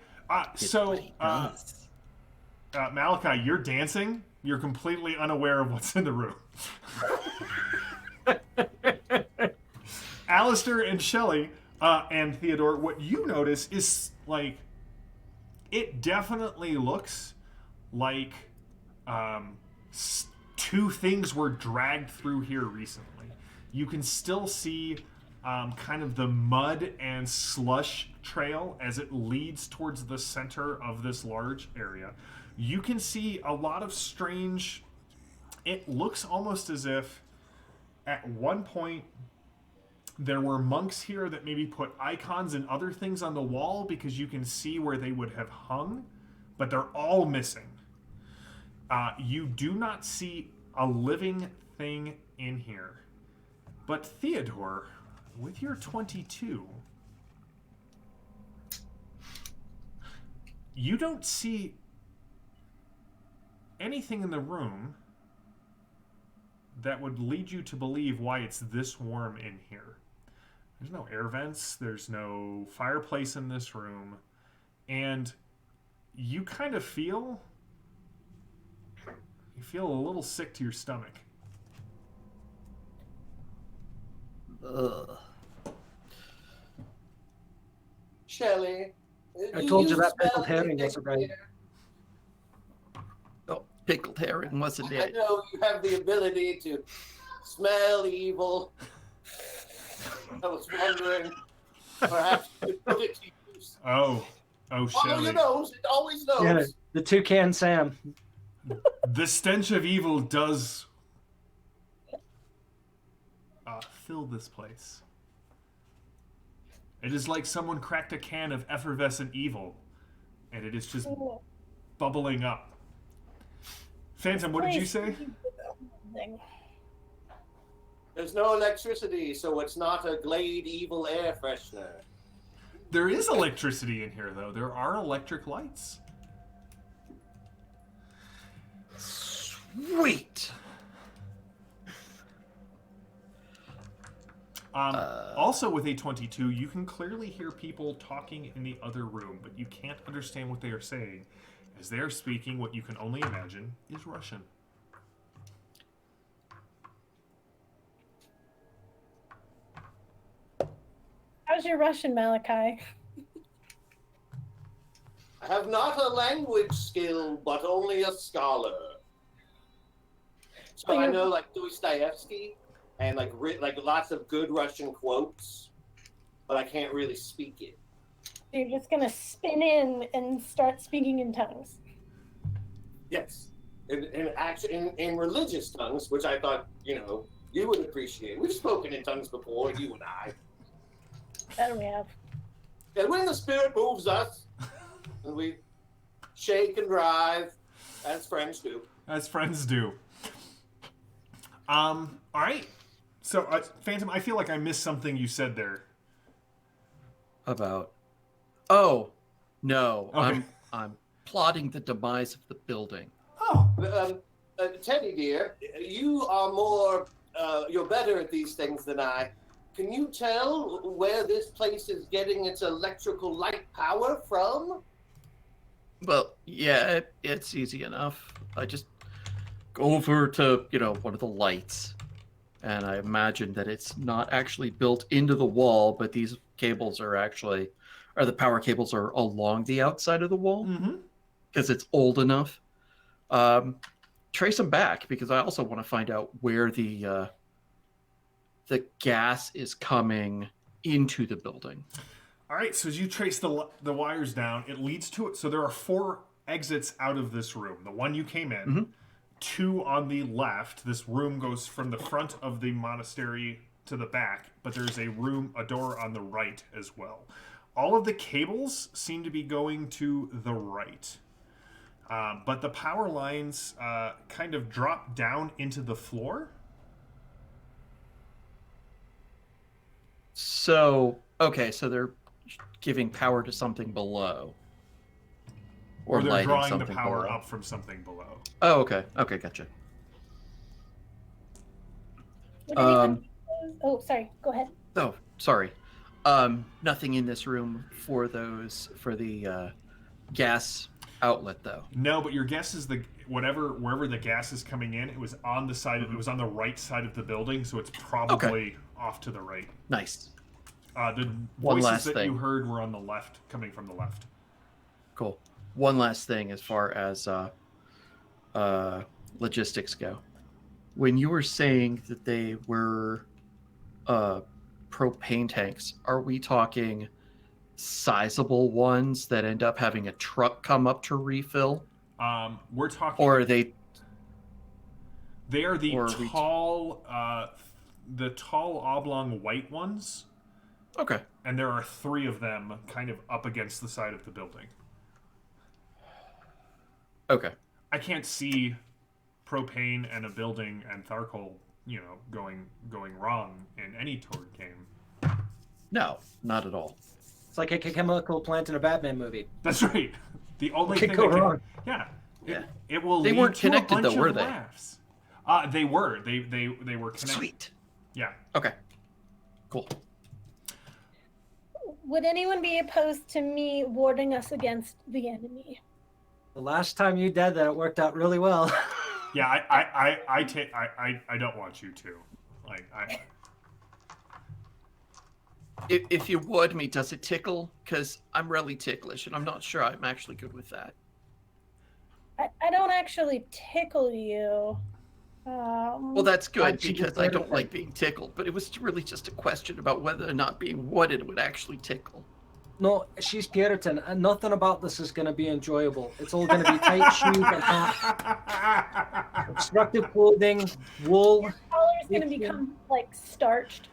so Malachi, you're dancing. You're completely unaware of what's in the room. Alistair and Shelley and Theodore, what you notice is like it definitely looks like two things were dragged through here recently. You can still see kind of the mud and slush trail as it leads towards the center of this large area. You can see a lot of strange... It looks almost as if at one point there were monks here that maybe put icons and other things on the wall because you can see where they would have hung, but they're all missing. You do not see a living thing in here. But Theodore, with your 22, you don't see anything in the room that would lead you to believe why it's this warm in here. There's no air vents, there's no fireplace in this room, and you kind of feel a little sick to your stomach. Ugh. Shelley, I do told you that smell pickled herring anything wasn't right. here? Oh, pickled herring wasn't I it? know you have the ability to smell evil. I was wondering, perhaps you could put it to use. Oh, Follow Shelley. your nose. It always knows. Yeah, the toucan Sam. The stench of evil does fill this place. It is like someone cracked a can of effervescent evil, and it is just bubbling up. Phantom, what did you say? There's no electricity, so it's not a Glade evil air freshener. There is electricity in here, though. There are electric lights. Sweet. Also, with A22, you can clearly hear people talking in the other room, but you can't understand what they are saying, as they are speaking what you can only imagine is Russian. How's your Russian, Malachi? I have not a language skill, but only a scholar. So I know like Dostoevsky and like lots of good Russian quotes, but I can't really speak it. You're just gonna spin in and start speaking in tongues. Yes, in religious tongues, which I thought you would appreciate. We've spoken in tongues before, you and I. That we have. And when the spirit moves us, and we shake and drive, as friends do. As friends do. All right. So, Phantom, I feel like I missed something you said there. About? Oh, no. Okay. I'm plotting the demise of the building. Oh. Teddy dear, you are more, you're better at these things than I. Can you tell where this place is getting its electrical light power from? Well, yeah, it's easy enough. I just go over to, one of the lights, and I imagine that it's not actually built into the wall, but these cables are the power cables are along the outside of the wall, because it's old enough. Trace them back, because I also want to find out where the gas is coming into the building. All right, so as you trace the wires down, it leads to it. So there are 4 exits out of this room. The one you came in, 2 on the left. This room goes from the front of the monastery to the back, but there's a door on the right as well. All of the cables seem to be going to the right. But the power lines kind of drop down into the floor. So they're giving power to something below. Or they're lighting drawing the something power below. up from something below. Oh, okay. Okay, gotcha. Oh, sorry. Go ahead. Oh, sorry. Nothing in this room for the gas outlet, though. No, but your guess is wherever the gas is coming in, it was on the side. It was on the right side of the building, so it's probably off to the right. Nice. The One voices last that thing. you heard were on the left, coming from the left. Cool. One last thing, as far as logistics go. When you were saying that they were propane tanks, are we talking sizable ones that end up having a truck come up to refill? We're talking. Or are they... They are the or tall oblong white ones. Okay. And there are 3 of them kind of up against the side of the building. Okay. I can't see propane and a building and Tharkol, going wrong in any Tord game. No, not at all. It's like a chemical plant in a Batman movie. That's right. The only Could thing go that wrong. Yeah. Yeah. It will They lead weren't to connected, a bunch though, were of they? laughs. They were. They were connected. Sweet. Yeah. Okay. Cool. Would anyone be opposed to me warding us against the enemy? The last time you did that, it worked out really well. Yeah, I don't want you to. If you ward me, does it tickle? Because I'm really ticklish, and I'm not sure I'm actually good with that. I don't actually tickle you. Well, that's good, she because just I said don't it. like being tickled, but it was really just a question about whether or not being warded would actually tickle. No, she's Puritan, and nothing about this is going to be enjoyable. It's all going to be tight shoes and hats, obstructive clothing, wool. Your collar's going to become like starched.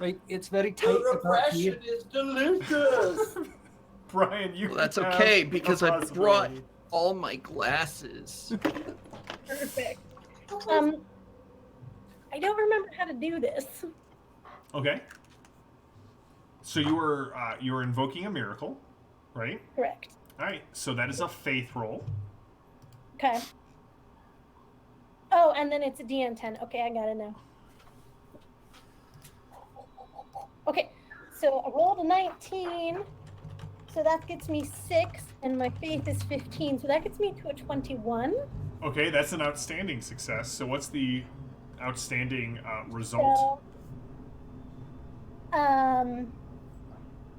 Right? It's very tight. The about here. repression is delicious. Brian, you. Well, that's have okay, a because I brought possibility. all my glasses. Perfect. I don't remember how to do this. Okay. So you were invoking a miracle, right? Correct. All right. So that is a faith roll. Okay. Oh, and then it's a DN10. Okay, I got it now. Okay, so I rolled a 19, so that gets me 6, and my faith is 15, so that gets me to a 21. Okay, that's an outstanding success. So what's the outstanding result?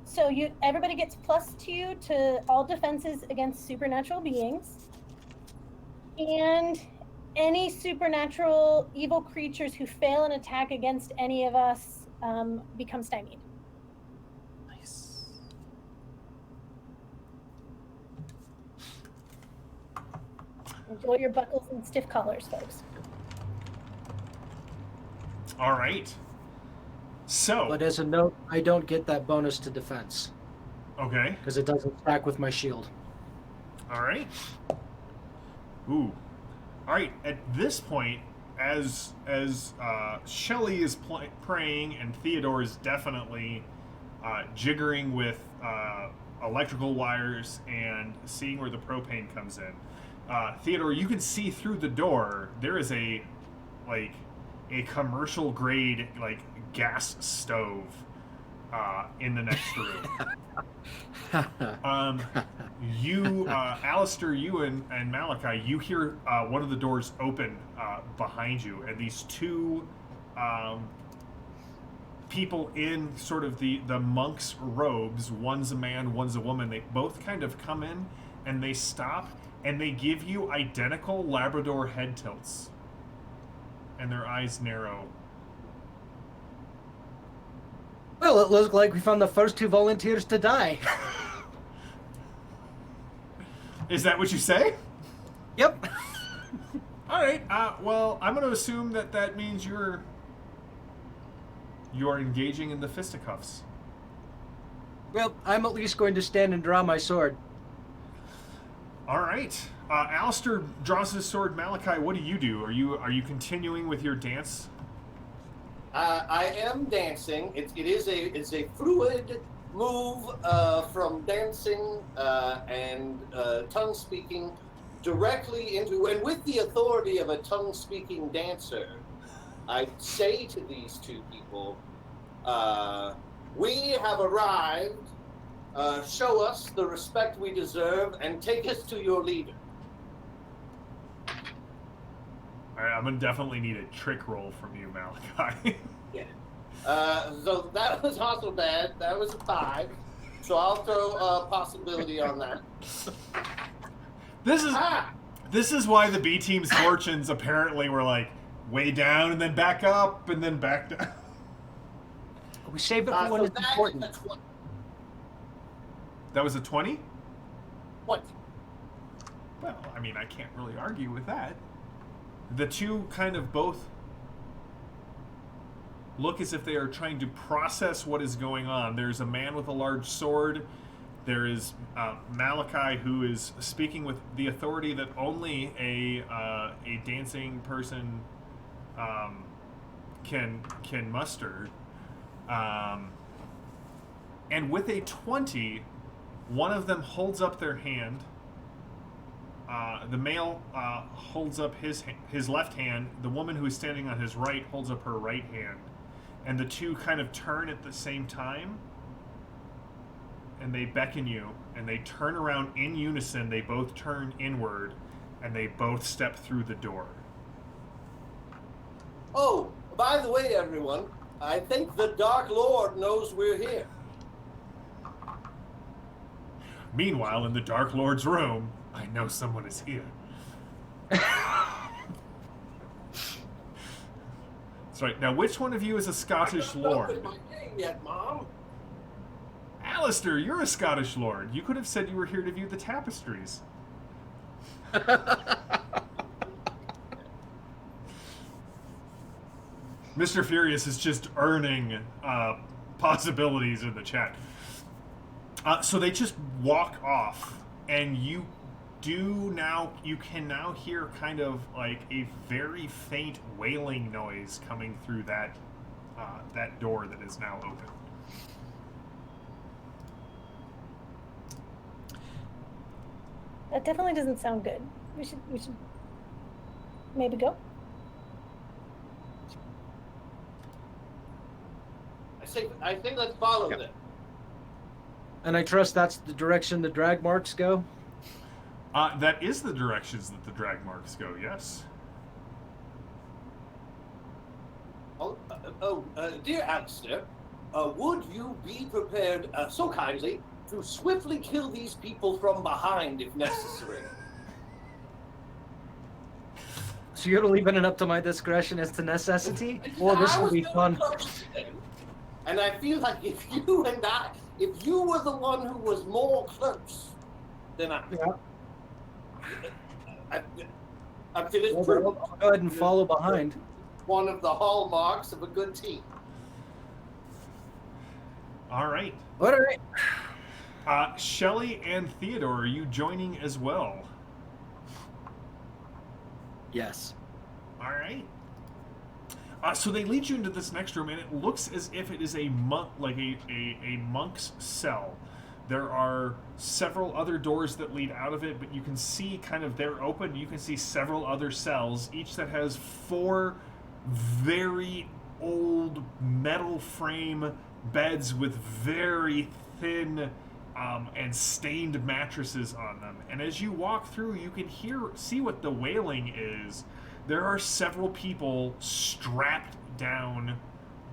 So everybody gets +2 to all defenses against supernatural beings, and any supernatural evil creatures who fail an attack against any of us become stymied. Nice. Enjoy your buckles and stiff collars, folks. All right. So. But as a note, I don't get that bonus to defense Okay. because it doesn't stack with my shield. All right. Ooh. All right. At this point, as Shelley is praying and Theodore is definitely jiggering with electrical wires and seeing where the propane comes in, Theodore, you can see through the door. There is a commercial grade gas stove in the next room. Alistair, you and Malachi, you hear one of the doors open behind you, and these 2 people in sort of the monk's robes, one's a man, one's a woman, they both kind of come in and they stop and they give you identical Labrador head tilts. And their eyes narrow. Well, it looks like we found the first 2 volunteers to die. Is that what you say? Yep. All right. Well, I'm going to assume that means you are engaging in the fisticuffs. Well, I'm at least going to stand and draw my sword. All right. Alistair draws his sword. Malachi, what do you do? Are you continuing with your dance? I am dancing. It's a fluid move from dancing and tongue speaking directly into, and with the authority of a tongue speaking dancer, I say to these 2 people, we have arrived. Show us the respect we deserve and take us to your leader. All right, I'm going to definitely need a trick roll from you, Malachi. Yeah. So that was also bad. That was a 5. So I'll throw a possibility on that. This is This is why the B team's fortunes apparently were like way down and then back up and then back down. We save it for when So it's that's important. a 20. That was a 20? What? Well, I mean, I can't really argue with that. The two kind of both look as if they are trying to process what is going on. There's a man with a large sword. There is Malachi, who is speaking with the authority that only a dancing person can muster. And with a 20, one of them holds up their hand. The male holds up his left hand. The woman who is standing on his right holds up her right hand. And the two kind of turn at the same time. And they beckon you. And they turn around in unison. They both turn inward. And they both step through the door. Oh, by the way, everyone, I think the Dark Lord knows we're here. Meanwhile, in the Dark Lord's room, I know someone is here. That's right. Now, which one of you is a Scottish I'm not done lord? with my game yet, Mom. Alistair, you're a Scottish lord. You could have said you were here to view the tapestries. Mr. Furious is just earning possibilities in the chat. So they just walk off, and you can now hear kind of like a very faint wailing noise coming through that door that is now open. That definitely doesn't sound good. We should maybe go. I think let's follow them. And I trust that's the direction the drag marks go. That is the directions that the drag marks go, yes. Dear Alistair, would you be prepared so kindly to swiftly kill these people from behind if necessary? So you're leaving it up to my discretion as to necessity? Well, this will be fun. And I feel like if you were the one who was more close, then I feel it's Well, true. I'll go ahead and follow behind. One of the hallmarks of a good team. All right. All right. Shelley and Theodore, are you joining as well? Yes. All right. So they lead you into this next room, and it looks as if it is a monk, like a monk's cell. There are several other doors that lead out of it, but you can see kind of they're open. You can see several other cells, each that has 4 very old metal frame beds with very thin and stained mattresses on them. And as you walk through, you can see what the wailing is. There are several people strapped down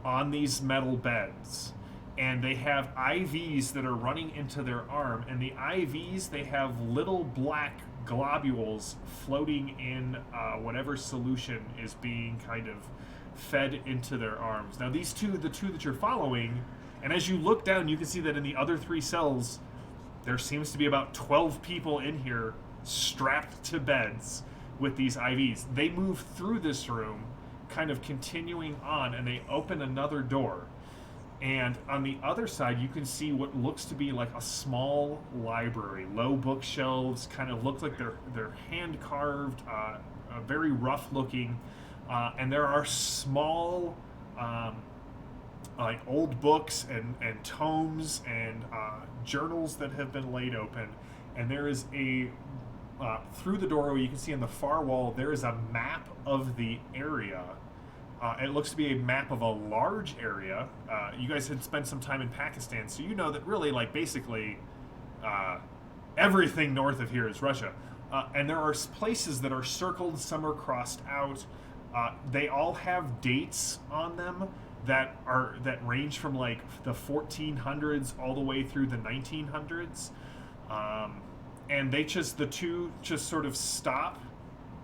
on these metal beds, and they have IVs that are running into their arm, and the IVs, they have little black globules floating in whatever solution is being kind of fed into their arms. Now the two that you're following, and as you look down, you can see that in the other 3 cells, there seems to be about 12 people in here strapped to beds with these IVs. They move through this room, kind of continuing on, and they open another door. And on the other side, you can see what looks to be like a small library. Low bookshelves, kind of look like they're hand carved, very rough looking, and there are small like old books and tomes and journals that have been laid open. And there is through the doorway, you can see on the far wall, there is a map of the area. It looks to be a map of a large area. You guys had spent some time in Pakistan, so you know that really, like, basically everything north of here is Russia. And there are places that are circled, some are crossed out. They all have dates on them that range from, like, the 1400s all the way through the 1900s. and the two just sort of stop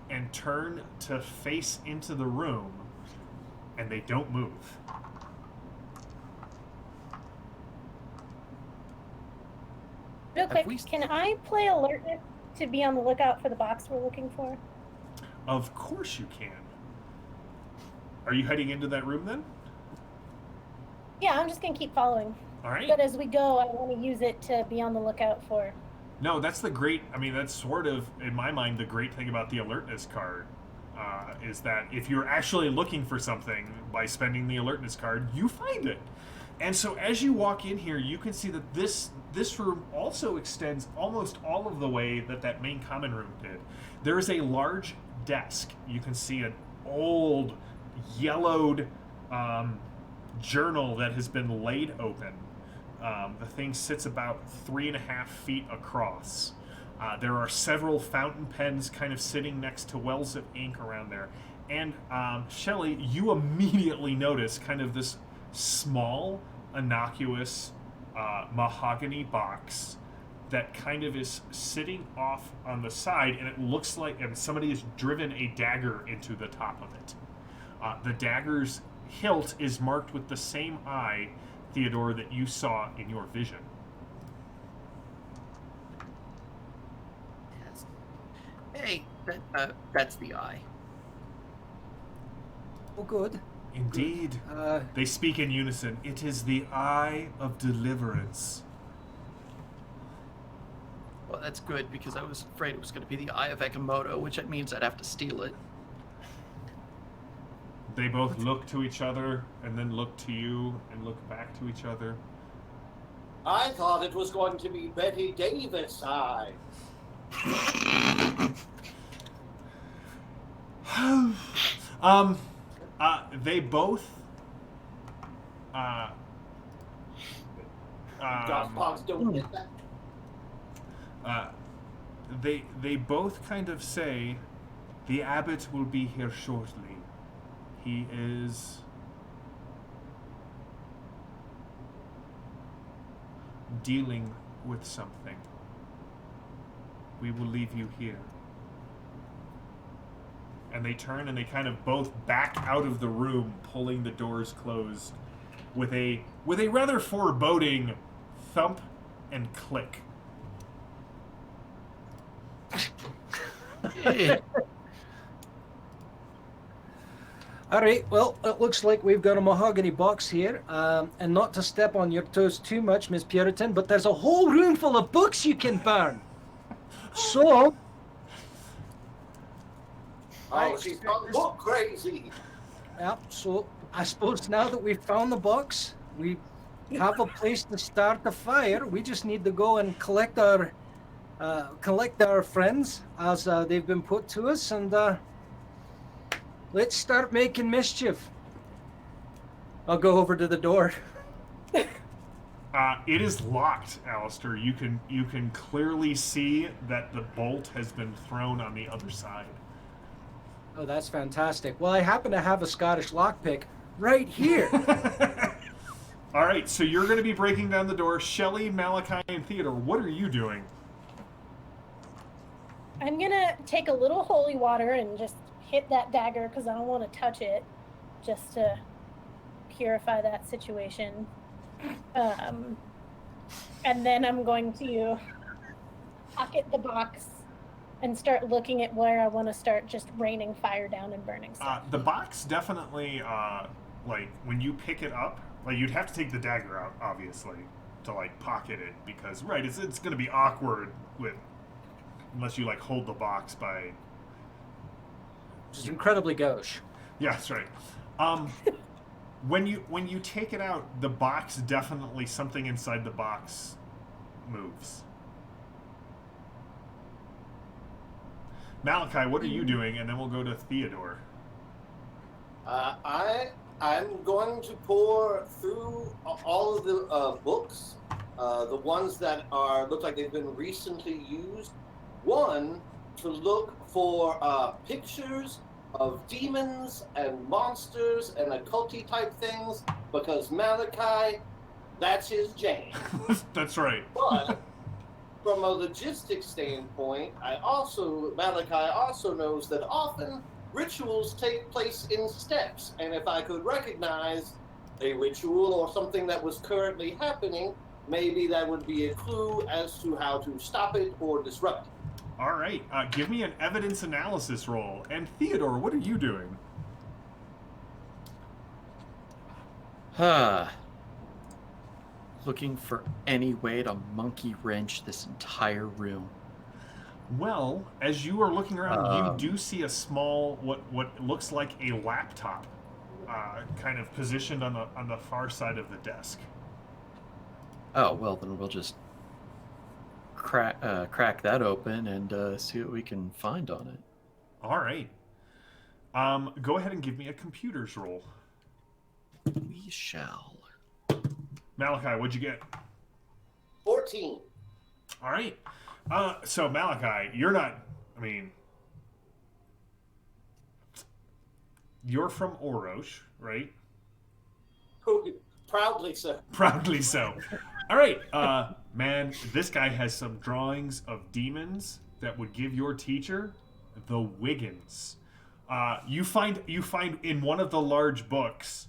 and turn to face into the room, and they don't move. Real Have quick, we- can I play alertness to be on the lookout for the box we're looking for? Of course you can. Are you heading into that room then? Yeah, I'm just gonna keep following. All right. But as we go, I want to use it to be on the lookout for. No, that's that's sort of, in my mind, the great thing about the alertness card, is that if you're actually looking for something by spending the alertness card, you find it. And so as you walk in here, you can see that this room also extends almost all of the way that main common room did. There is a large desk. You can see an old, yellowed journal that has been laid open. The thing sits about 3.5 feet across. There are several fountain pens kind of sitting next to wells of ink around there. And Shelley, you immediately notice kind of this small, innocuous mahogany box that kind of is sitting off on the side, and it looks like somebody has driven a dagger into the top of it. The dagger's hilt is marked with the same eye, Theodore, that you saw in your vision. Yes. Hey, that's the eye. Oh, good. Indeed. They speak in unison. It is the eye of deliverance. Well, that's good, because I was afraid it was going to be the Eye of Ekamoto, which means I'd have to steal it. They both look to each other, and then look to you, and look back to each other. I thought it was going to be Betty Davis' eye. They both Gothpogs don't get that. they both kind of say, the abbot will be here shortly. He is dealing with something. We will leave you here. And they turn and they kind of both back out of the room, pulling the doors closed with a rather foreboding thump and click. All right, well, it looks like we've got a mahogany box here. And not to step on your toes too much, Miss Puritan, but there's a whole room full of books you can burn. So... Oh, she's gone book crazy. Yeah, so I suppose now that we've found the box, we have a place to start the fire. We just need to go and collect our friends as they've been put to us, and let's start making mischief. I'll go over to the door. It is locked, Alistair. You can clearly see that the bolt has been thrown on the other side. Oh, that's fantastic. Well, I happen to have a Scottish lockpick right here. All right, so you're going to be breaking down the door. Shelley, Malachi, and Theodore, what are you doing? I'm gonna take a little holy water and just hit that dagger because I don't want to touch it, just to purify that situation. And then I'm going to pocket the box and start looking at where I want to start just raining fire down and burning stuff. The box definitely, like, when you pick it up, like, you'd have to take the dagger out, obviously, to, like, pocket it, because, right, it's going to be awkward unless you, like, hold the box by... Just incredibly gauche. Yeah, that's right. When you take it out, the box definitely, something inside the box moves. Malachi, what are you doing? And then we'll go to Theodore. I'm going to pour through all of the books, the ones that look like they've been recently used. One, to look for pictures of demons and monsters and occulty type things, because Malachi, that's his jam. That's right. But from a logistics standpoint, Malachi also knows that often rituals take place in steps, and if I could recognize a ritual or something that was currently happening, maybe that would be a clue as to how to stop it or disrupt it. All right, give me an evidence analysis roll. And Theodore, what are you doing? Looking for any way to monkey wrench this entire room. Well, as you are looking around, you do see a small, what looks like a laptop, kind of positioned on the far side of the desk. Oh, well, then we'll just crack that open and see what we can find on it. All right. Go ahead and give me a computers roll. We shall. Malachi, what'd you get? 14. All right. So Malachi, you're not. I mean, you're from Orosh, right? Proudly so. Proudly so. All right, man. This guy has some drawings of demons that would give your teacher the Wiggins. You find in one of the large books,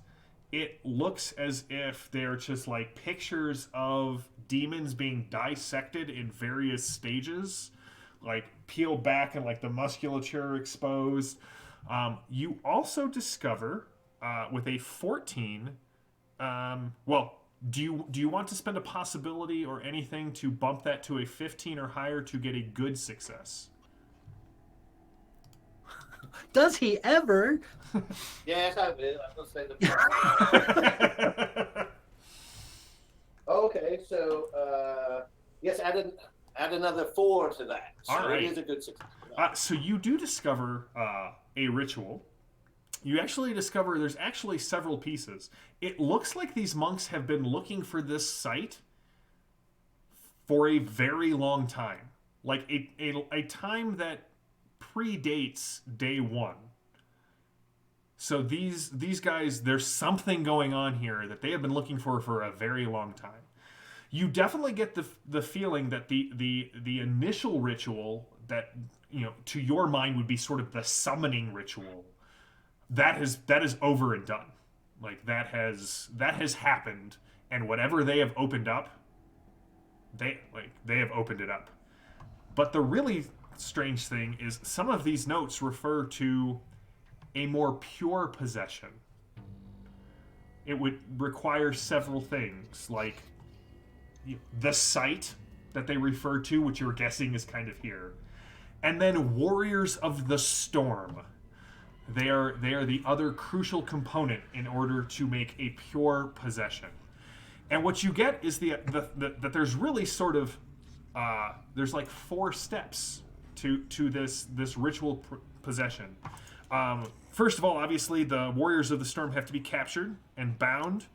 it looks as if they're just like pictures of demons being dissected in various stages, like peeled back and like the musculature exposed. You also discover with a 14. Well, do you want to spend a possibility or anything to bump that to a 15 or higher to get a good success? Does he ever? Yes, I will. I'm going to say the Okay, so, yes, add another 4 to that. So All right. It is a good success. So you do discover a ritual. You actually discover there's actually several pieces. It looks like these monks have been looking for this site for a very long time. Like a time that predates day one. So these guys, there's something going on here that they have been looking for a very long time. You definitely get the feeling that the initial ritual that, you know, to your mind would be sort of the summoning ritual, that is over and done. Like that has happened, and whatever they have opened up, they have opened it up. But the really strange thing is some of these notes refer to a more pure possession. It would require several things, like the site that they refer to, which you're guessing is kind of here, and then warriors of the storm. They are the other crucial component in order to make a pure possession. And what you get is that there's really sort of there's like 4 steps to this ritual possession. First of all, obviously, the warriors of the storm have to be captured and bound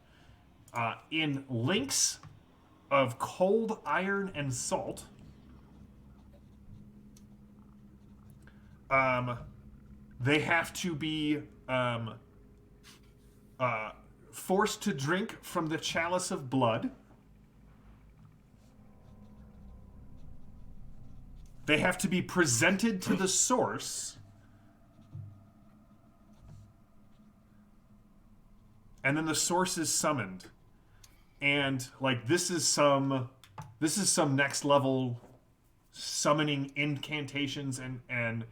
in links of cold iron and salt. They have to be forced to drink from the chalice of blood. They have to be presented to the source. And then the source is summoned. And like this is some next level summoning incantations and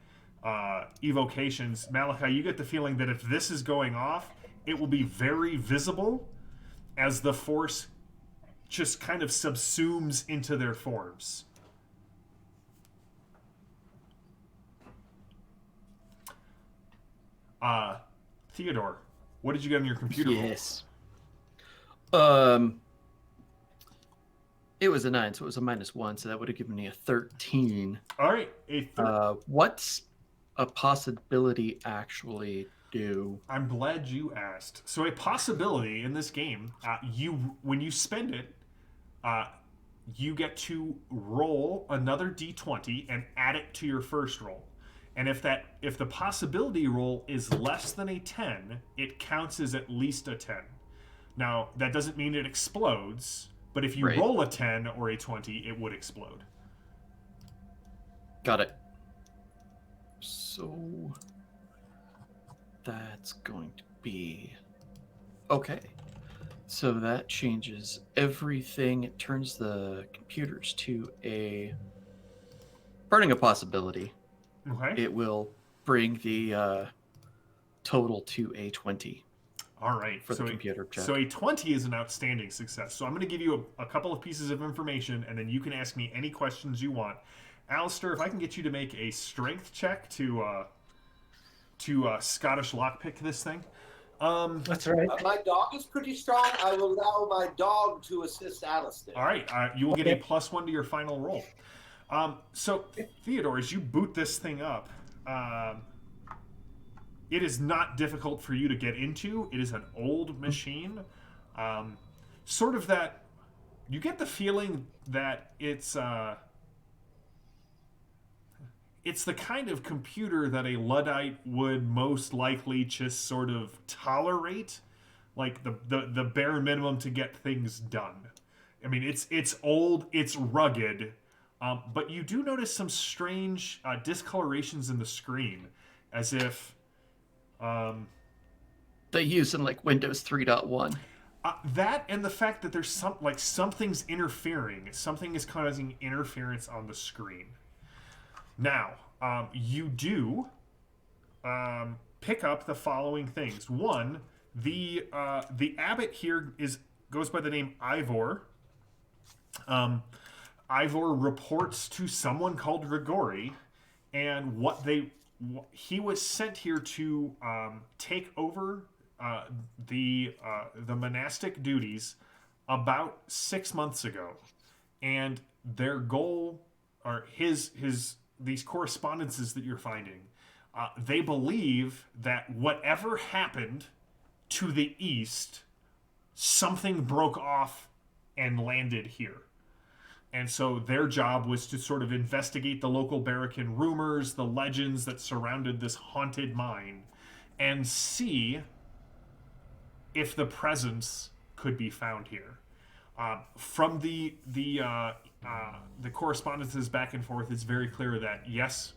evocations. Malachi, you get the feeling that if this is going off, it will be very visible as the force just kind of subsumes into their forms. Theodore, what did you get on your computer? Yes. It was a 9, so it was a -1, so that would have given me a 13. All right, What's a possibility actually do? I'm glad you asked. So a possibility in this game, when you spend it, you get to roll another d20 and add it to your first roll. And if the possibility roll is less than a 10, it counts as at least a 10. Now, that doesn't mean it explodes, but if you roll a 10 or a 20, it would explode. Got it. So that's going to be okay. So that changes everything. It turns the computers to a burning a possibility. Okay. It will bring the total to a 20 All right. for the computer check. So a 20 is an outstanding success. So I'm going to give you a couple of pieces of information, and then you can ask me any questions you want. Alistair, if I can get you to make a strength check to Scottish lockpick this thing. That's right. My dog is pretty strong. I will allow my dog to assist Alistair. All right. You will get a +1 to your final roll. So, Theodore, as you boot this thing up, it is not difficult for you to get into. It is an old machine. Sort of that... You get the feeling that it's the kind of computer that a Luddite would most likely just sort of tolerate, like the bare minimum to get things done. I mean, it's old, it's rugged, but you do notice some strange discolorations in the screen, as if They use in like Windows 3.1. That and the fact that there's something's interfering, something is causing interference on the screen. Now, you do pick up the following things. One, the abbot here goes by the name Ivor. Ivor reports to someone called Grigori, and he was sent here to take over the monastic duties about 6 months ago, and their goal, or these correspondences that you're finding, they believe that whatever happened to the east, something broke off and landed here. And so their job was to sort of investigate the local Barracan rumors, the legends that surrounded this haunted mine, and see if the presence could be found here. From the correspondences back and forth, it's very clear that yes,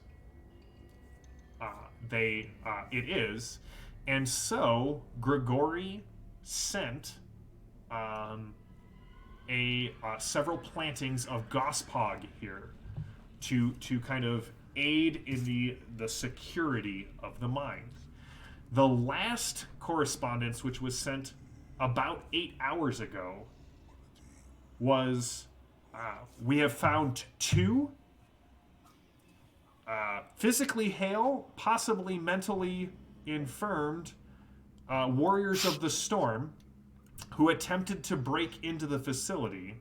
it is, and so Grigori sent several plantings of gospog here to kind of aid in the security of the mine. The last correspondence, which was sent about 8 hours ago, was we have found two physically hale, possibly mentally infirmed warriors of the storm who attempted to break into the facility.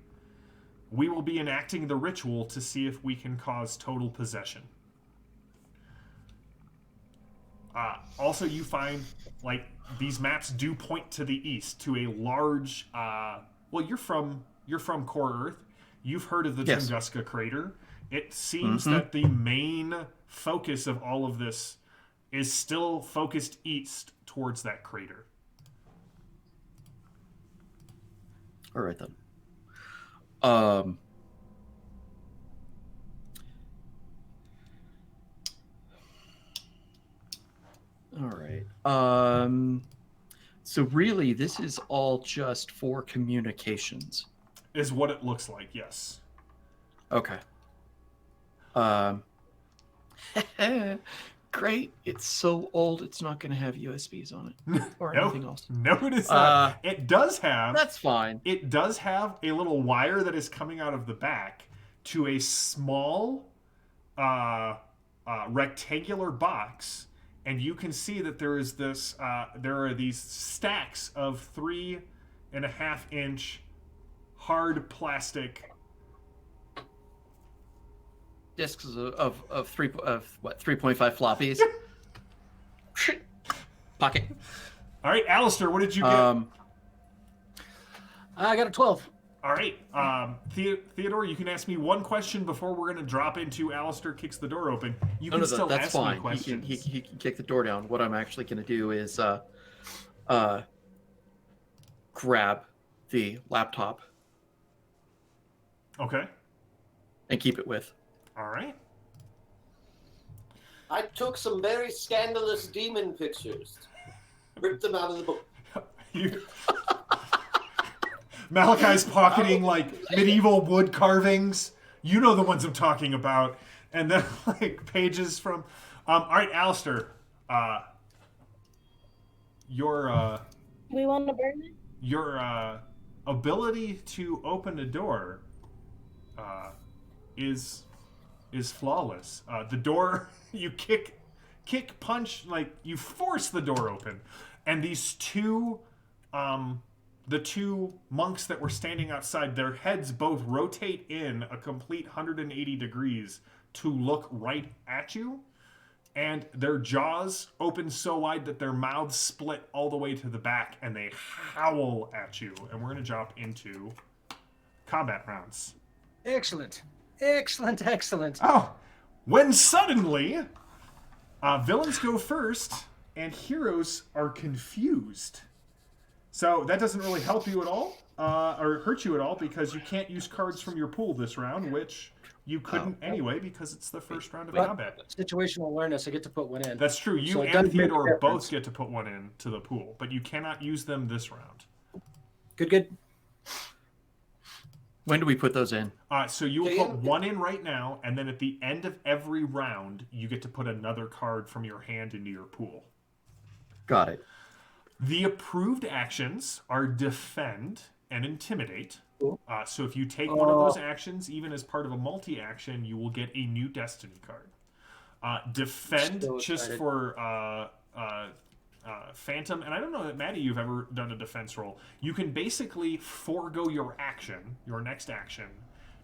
We will be enacting the ritual to see if we can cause total possession. Also, you find, like, these maps do point to the east, to a large, well, you're from Core Earth. You've heard of the Yes. Tunguska crater. It seems that the main focus of all of this is still focused east towards that crater. All right then. All right. So really, this is all just for communications. Is what it looks like, yes. Okay. Great. It's so old, it's not going to have USBs on it or anything else. No, it is not. It does have... That's fine. It does have a little wire that is coming out of the back to a small rectangular box, and you can see that there is this. There are these stacks of 3.5-inch hard plastic Discs of 3.5 floppies. Pocket. All right, Alistair, what did you get? I got a 12. All right, Theodore, you can ask me one question before we're going to drop into Alistair kicks the door open. You can still that's ask fine. me questions. He can kick the door down. What I'm actually going to do is grab the laptop. Okay. And keep it with. All right. I took some very scandalous demon pictures. Ripped them out of the book. You... Malachi's pocketing like medieval wood carvings. You know the ones I'm talking about. And then like pages from. All right, Alistair. Your We want to burn it? your ability to open a door is flawless. The door you kick, punch, like you force the door open, and these two, the two monks that were standing outside, their heads both rotate in a complete 180 degrees to look right at you, and their jaws open so wide that their mouths split all the way to the back, and they howl at you. And we're gonna jump into combat rounds. Excellent. Oh, when suddenly, villains go first, and heroes are confused. So that doesn't really help you at all, or hurt you at all, because you can't use cards from your pool this round, which you couldn't anyway, because it's the first round of combat. Situational awareness, I get to put one in. That's true. You So it and doesn't make a Theodore difference. both get to put one in to the pool, but you cannot use them this round. Good. When do we put those in? So you will put one in right now, and then at the end of every round, you get to put another card from your hand into your pool. Got it. The approved actions are defend and intimidate. So if you take one of those actions, even as part of a multi-action, you will get a new destiny card. Defend, So just excited. for Phantom, and I don't know that, Maddie, you've ever done a defense roll. You can basically forego your action, your next action,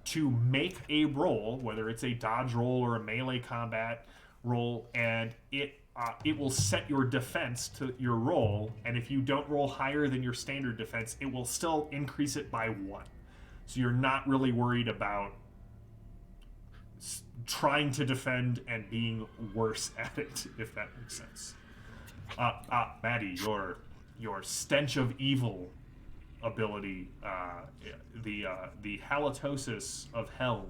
to make a roll, whether it's a dodge roll or a melee combat roll, and it will set your defense to your roll, and if you don't roll higher than your standard defense, it will still increase it by 1. So you're not really worried about trying to defend and being worse at it, if that makes sense. Maddie, your stench of evil ability, the halitosis of hell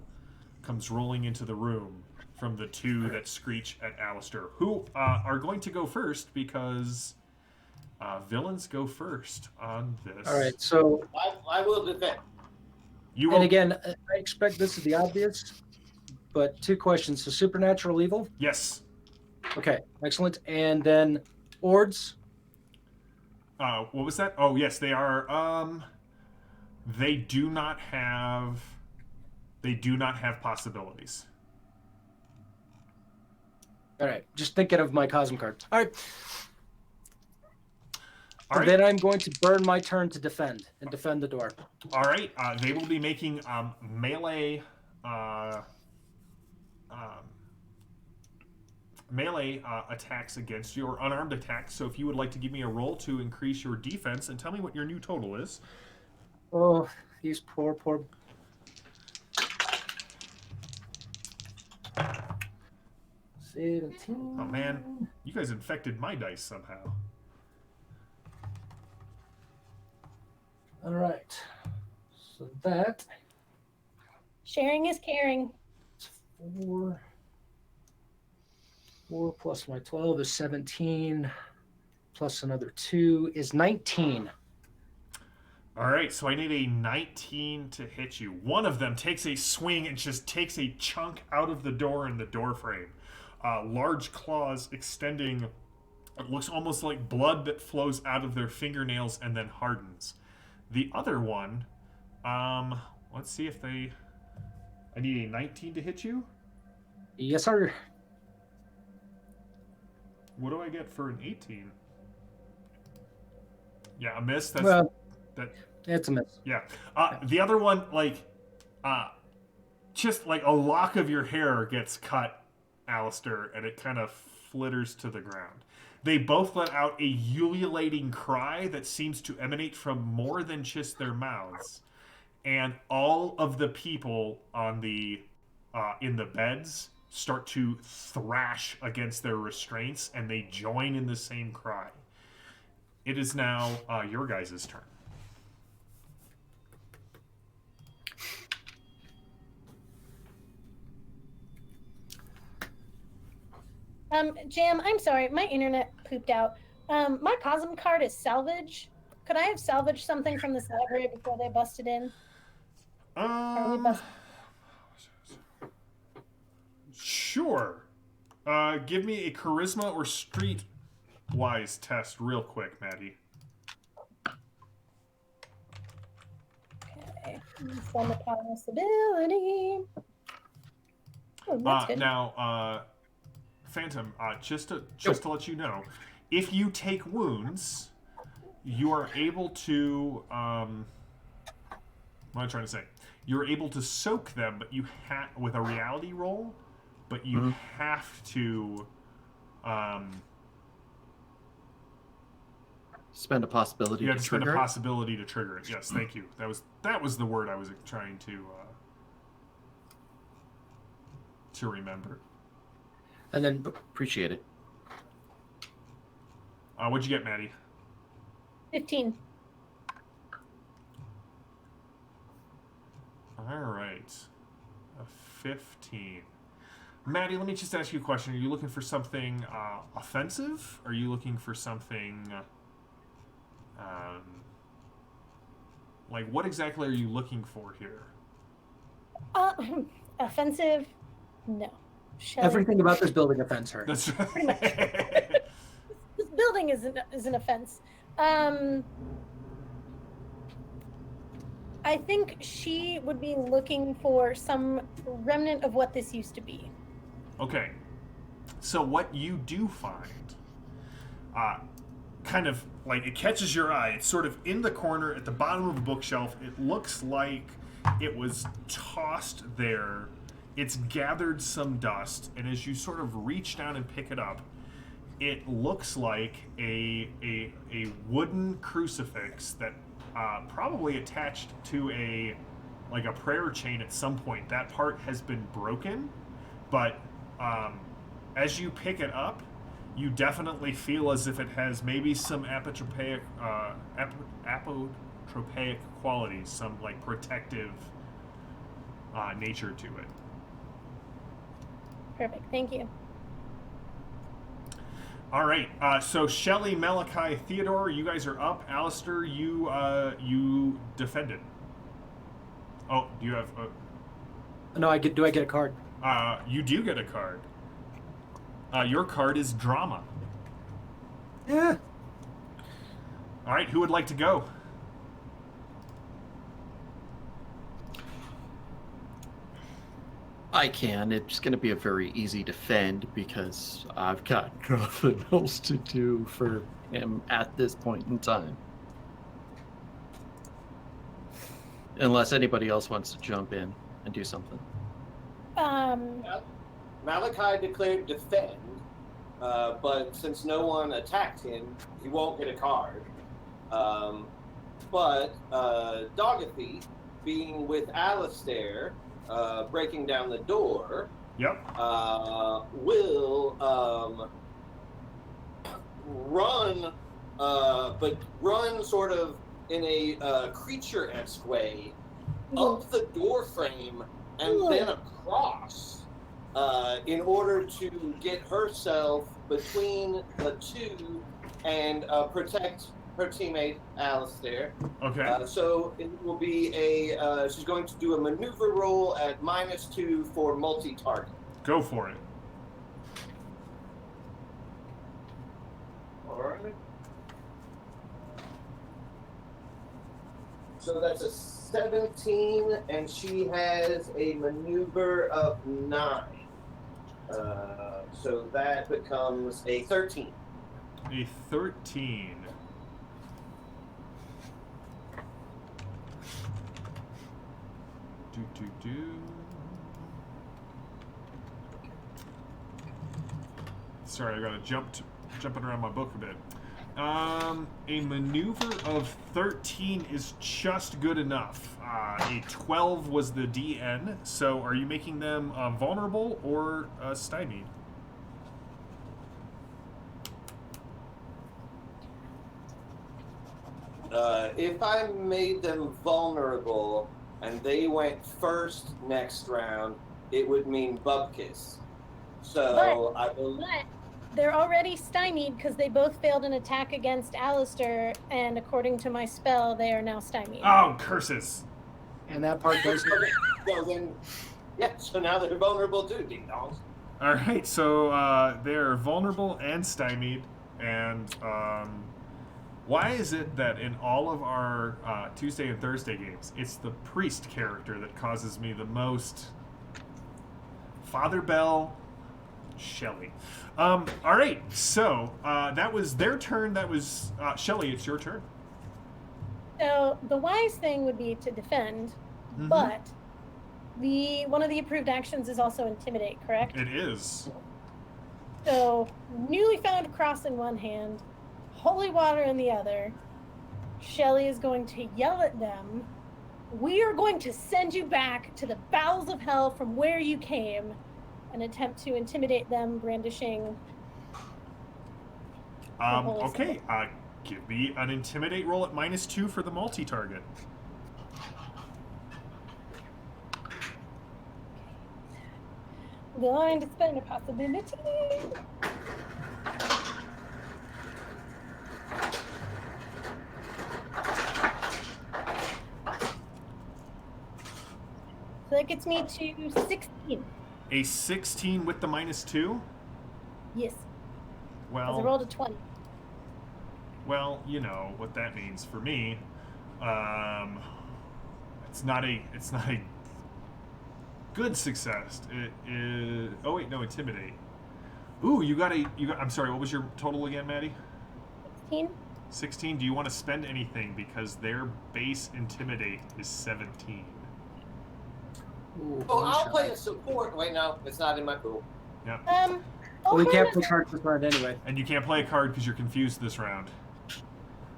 comes rolling into the room from the two that screech at Alistair, who are going to go first because villains go first on this. All right, so I will defend. You will, and again, I expect this is the obvious, but 2 questions. So supernatural evil. yes. Okay, excellent. And then ords. What was that? Oh, yes, they are. They do not have possibilities. All right, just thinking of my Cosm card. All right. All And right. then I'm going to burn my turn to defend the door. All right. They will be making melee attacks against you, or unarmed attacks. So if you would like to give me a roll to increase your defense, and tell me what your new total is. Oh, these poor. 17. Oh man, you guys infected my dice somehow. All right. So that Sharing is caring. is 4. 4 plus my 12 is 17. Plus another 2 is 19. All right, so I need a 19 to hit you. One of them takes a swing and just takes a chunk out of the door in the door frame. Large claws extending. It looks almost like blood that flows out of their fingernails and then hardens. The other one, let's see if they... I need a 19 to hit you. Yes, sir. What do I get for an 18? Yeah, a miss. That's Well, that. it's a miss. Yeah. The other one, just like a lock of your hair gets cut, Alistair, and it kind of flitters to the ground. They both let out a ululating cry that seems to emanate from more than just their mouths. And all of the people on the in the beds start to thrash against their restraints, and they join in the same cry. It is now your guys' turn. Jam, I'm sorry, my internet pooped out. My Cosm card is salvage. Could I have salvaged something from this library before they busted in? Or we Um, busted? sure. Give me a charisma or street wise test real quick, Maddie. Okay. From a possibility. Oh, that's good. Now, Phantom, just to let you know, if you take wounds, you are able to what am I trying to say? You're able to soak them, but you with a reality roll, but you have to Spend a possibility you have to to spend a trigger it. possibility to trigger it. Yes, thank you. That was the word I was trying to remember. And then appreciate it. What'd you get, Maddie? 15. All right, a 15. Maddie, let me just ask you a question. Are you looking for something offensive? Are you looking for something like what exactly are you looking for here? Offensive? No. Shelley. Everything about this building offends her. That's Pretty much. This building is an offense. I think she would be looking for some remnant of what this used to be. Okay. So what you do find, kind of like it catches your eye. It's sort of in the corner at the bottom of a bookshelf. It looks like it was tossed there. It's gathered some dust, and as you sort of reach down and pick it up, it looks like a wooden crucifix that probably attached to a prayer chain at some point. That part has been broken, but as you pick it up, you definitely feel as if it has maybe some apotropaic qualities, some like protective nature to it. Perfect. Thank you. All right. So Shelly, Malachi, Theodore, you guys are up. Alistair, you defended. Oh, do you have? No, do I get a card? You do get a card. Your card is drama. Yeah. All right. Who would like to go? I can. It's going to be a very easy defend because I've got nothing else to do for him at this point in time. Unless anybody else wants to jump in and do something. Malachi declared defend, but since no one attacked him, he won't get a card. But Dogathy, being with Alistair, breaking down the door, Yep. will run, but run sort of in a creature-esque way up the door frame and then across in order to get herself between the two and protect her teammate Alistair. Okay. So it will be she's going to do a maneuver roll at -2 for multi-target. Go for it. All right. So that's a 17, and she has a maneuver of 9. So that becomes a 13. A 13. Do. Sorry, I gotta jumping around my book a bit. A maneuver of 13 is just good enough. A 12 was the DN. So, are you making them vulnerable or stymied? If I made them vulnerable and they went first next round, it would mean Bubkiss. So I will. But they're already stymied because they both failed an attack against Alistair, and according to my spell, they are now stymied. Oh, curses! And that part does. So then, yeah. So now they're vulnerable too, ding dongs. All right, so they're vulnerable and stymied, and why is it that in all of our Tuesday and Thursday games, it's the priest character that causes me the most? Father Bell, Shelley. All right, so that was their turn. That was Shelley. It's your turn. So the wise thing would be to defend, but one of the approved actions is also intimidate, correct? It is. So newly found cross in one hand, holy water in the other. Shelley is going to yell at them. We are going to send you back to the bowels of hell from where you came, and attempt to intimidate them, brandishing. Okay. Give me an intimidate roll at -2 for the multi-target. Going to spend a possibility. So that gets me to 16. A 16 with the -2? Yes, because I Well, rolled a 20. well, you know what that means for me. It's not a good success. It is. Oh wait, no, intimidate. Ooh, you got. I'm sorry. What was your total again, Maddie? 16? 16. Do you want to spend anything because their base intimidate is 17? Ooh, Oh, one I'll shot. play a support. Wait, no, it's not in my pool. Yeah. Well, we okay, can't put cards this round anyway. And you can't play a card because you're confused this round.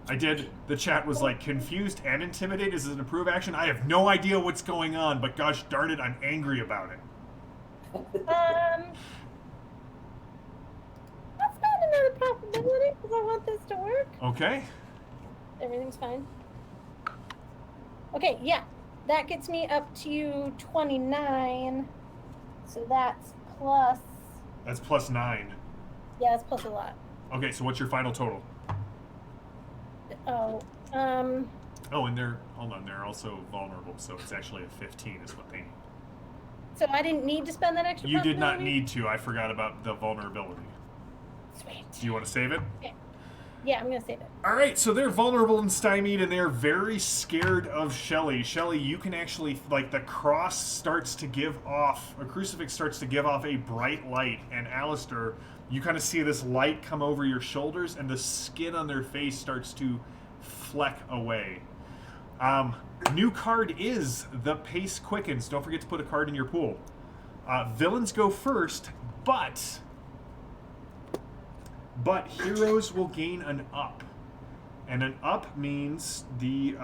I did. The chat was like, confused and intimidate is an approved action. I have no idea what's going on, but gosh darn it, I'm angry about it. That's not another possibility because I want this to work. Okay. Everything's fine. Okay, yeah. That gets me up to 29. So that's plus. That's +9. Yeah, that's plus a lot. Okay, so what's your final total? Oh, Oh, and they're also vulnerable, so it's actually a 15 is what they need. so I didn't need to spend that extra. You did not possibility? need to. I forgot about the vulnerability. Sweet. Do you want to save it? Yeah, I'm gonna save it. All right, so they're vulnerable and stymied, and they're very scared of Shelley. Shelley, you can actually, like, the cross starts to give off, a crucifix starts to give off a bright light, and Alistair, you kind of see this light come over your shoulders, and the skin on their face starts to fleck away. New card is the Pace Quickens. Don't forget to put a card in your pool. Villains go first, but heroes will gain an up. And an up means you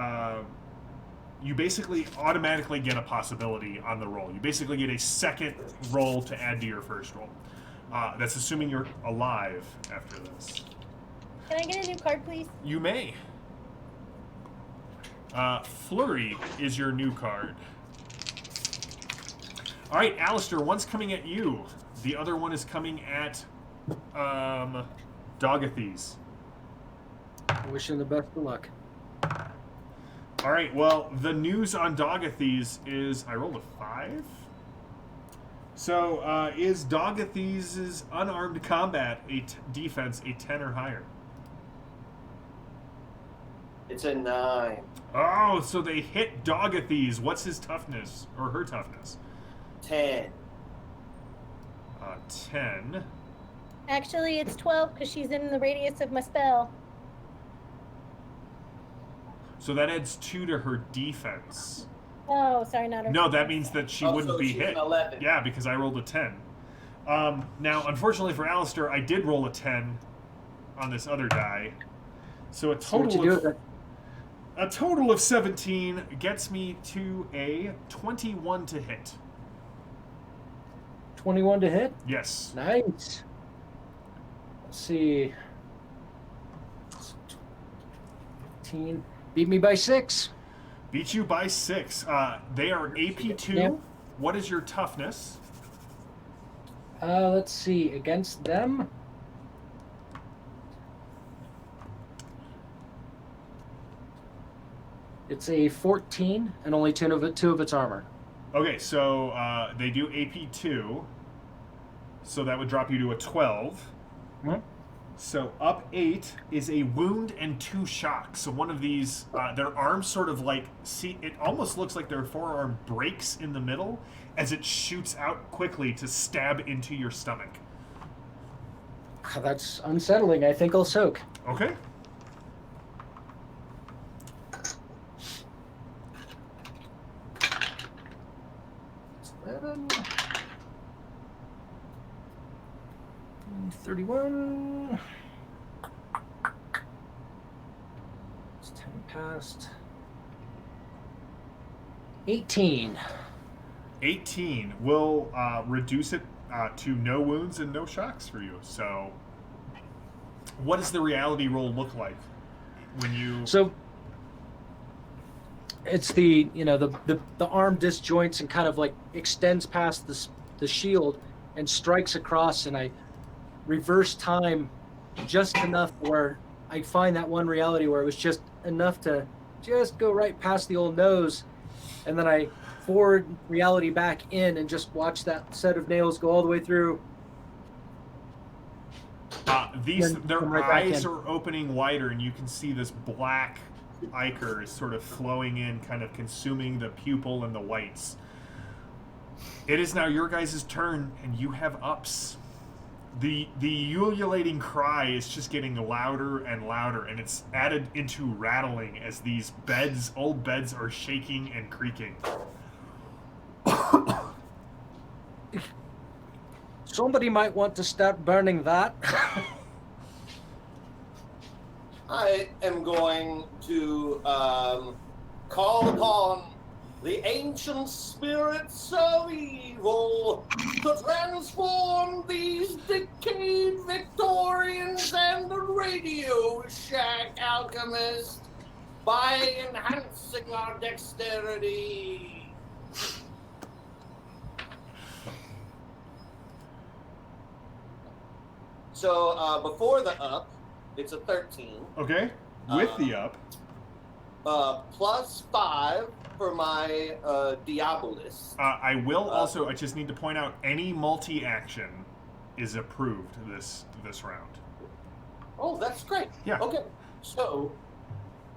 basically automatically get a possibility on the roll. You basically get a second roll to add to your first roll. That's assuming you're alive after this. Can I get a new card, please? You may. Flurry is your new card. All right, Alistair, one's coming at you. The other one is coming at Dogathes. I wish him the best of luck. All right, well, the news on Dogathes is I rolled a 5. So, is Dogathes' unarmed combat defense a 10 or higher? It's a 9. Oh, so they hit Dogathes. What's his toughness or her toughness? 10. 10. Actually, it's 12 because she's in the radius of my spell. So that adds 2 to her defense. Oh, sorry, not her. No, that means that she wouldn't so be she's hit. an 11. Yeah, because I rolled a 10. Now, unfortunately for Alistair, I did roll a 10 on this other die. So What you do with it? a total of 17 gets me to a 21 to hit. 21 to hit. Yes. Nice. Let's see. 15. Beat me by 6. Beat you by 6. They are AP2. Yeah. What is your toughness? Let's see. Against them, It's a 14 and only two of its armor. Okay, so they do AP2, so that would drop you to a 12. Mhm. So up 8 is a wound and 2 shocks. So one of these, their arms sort of like, see, it almost looks like their forearm breaks in the middle as it shoots out quickly to stab into your stomach. That's unsettling. I think I'll soak. Okay. It's 11. 31. It's 10 past. 18. 18 will reduce it to no wounds and no shocks for you. So, what does the reality roll look like when you? So it's the arm disjoints and kind of like extends past the shield and strikes across, and I reverse time just enough where I find that one reality where it was just enough to just go right past the old nose, and then I forward reality back in and just watch that set of nails go all the way through. Their come right back eyes in. are opening wider, and you can see this black ichor is sort of flowing in, kind of consuming the pupil and the whites. It is now your guys' turn, and you have ups. The ululating cry is just getting louder and louder, and it's added into rattling as these old beds are shaking and creaking. Somebody might want to start burning that. I am going to call upon the ancient spirits of evil to transform these decayed Victorians and the Radio Shack alchemist by enhancing our dexterity. So before the up, it's a 13. Okay, with the up. Plus 5 for my Diabolist. I will also. I just need to point out any multi-action is approved this round. Oh, that's great. Yeah. Okay. So,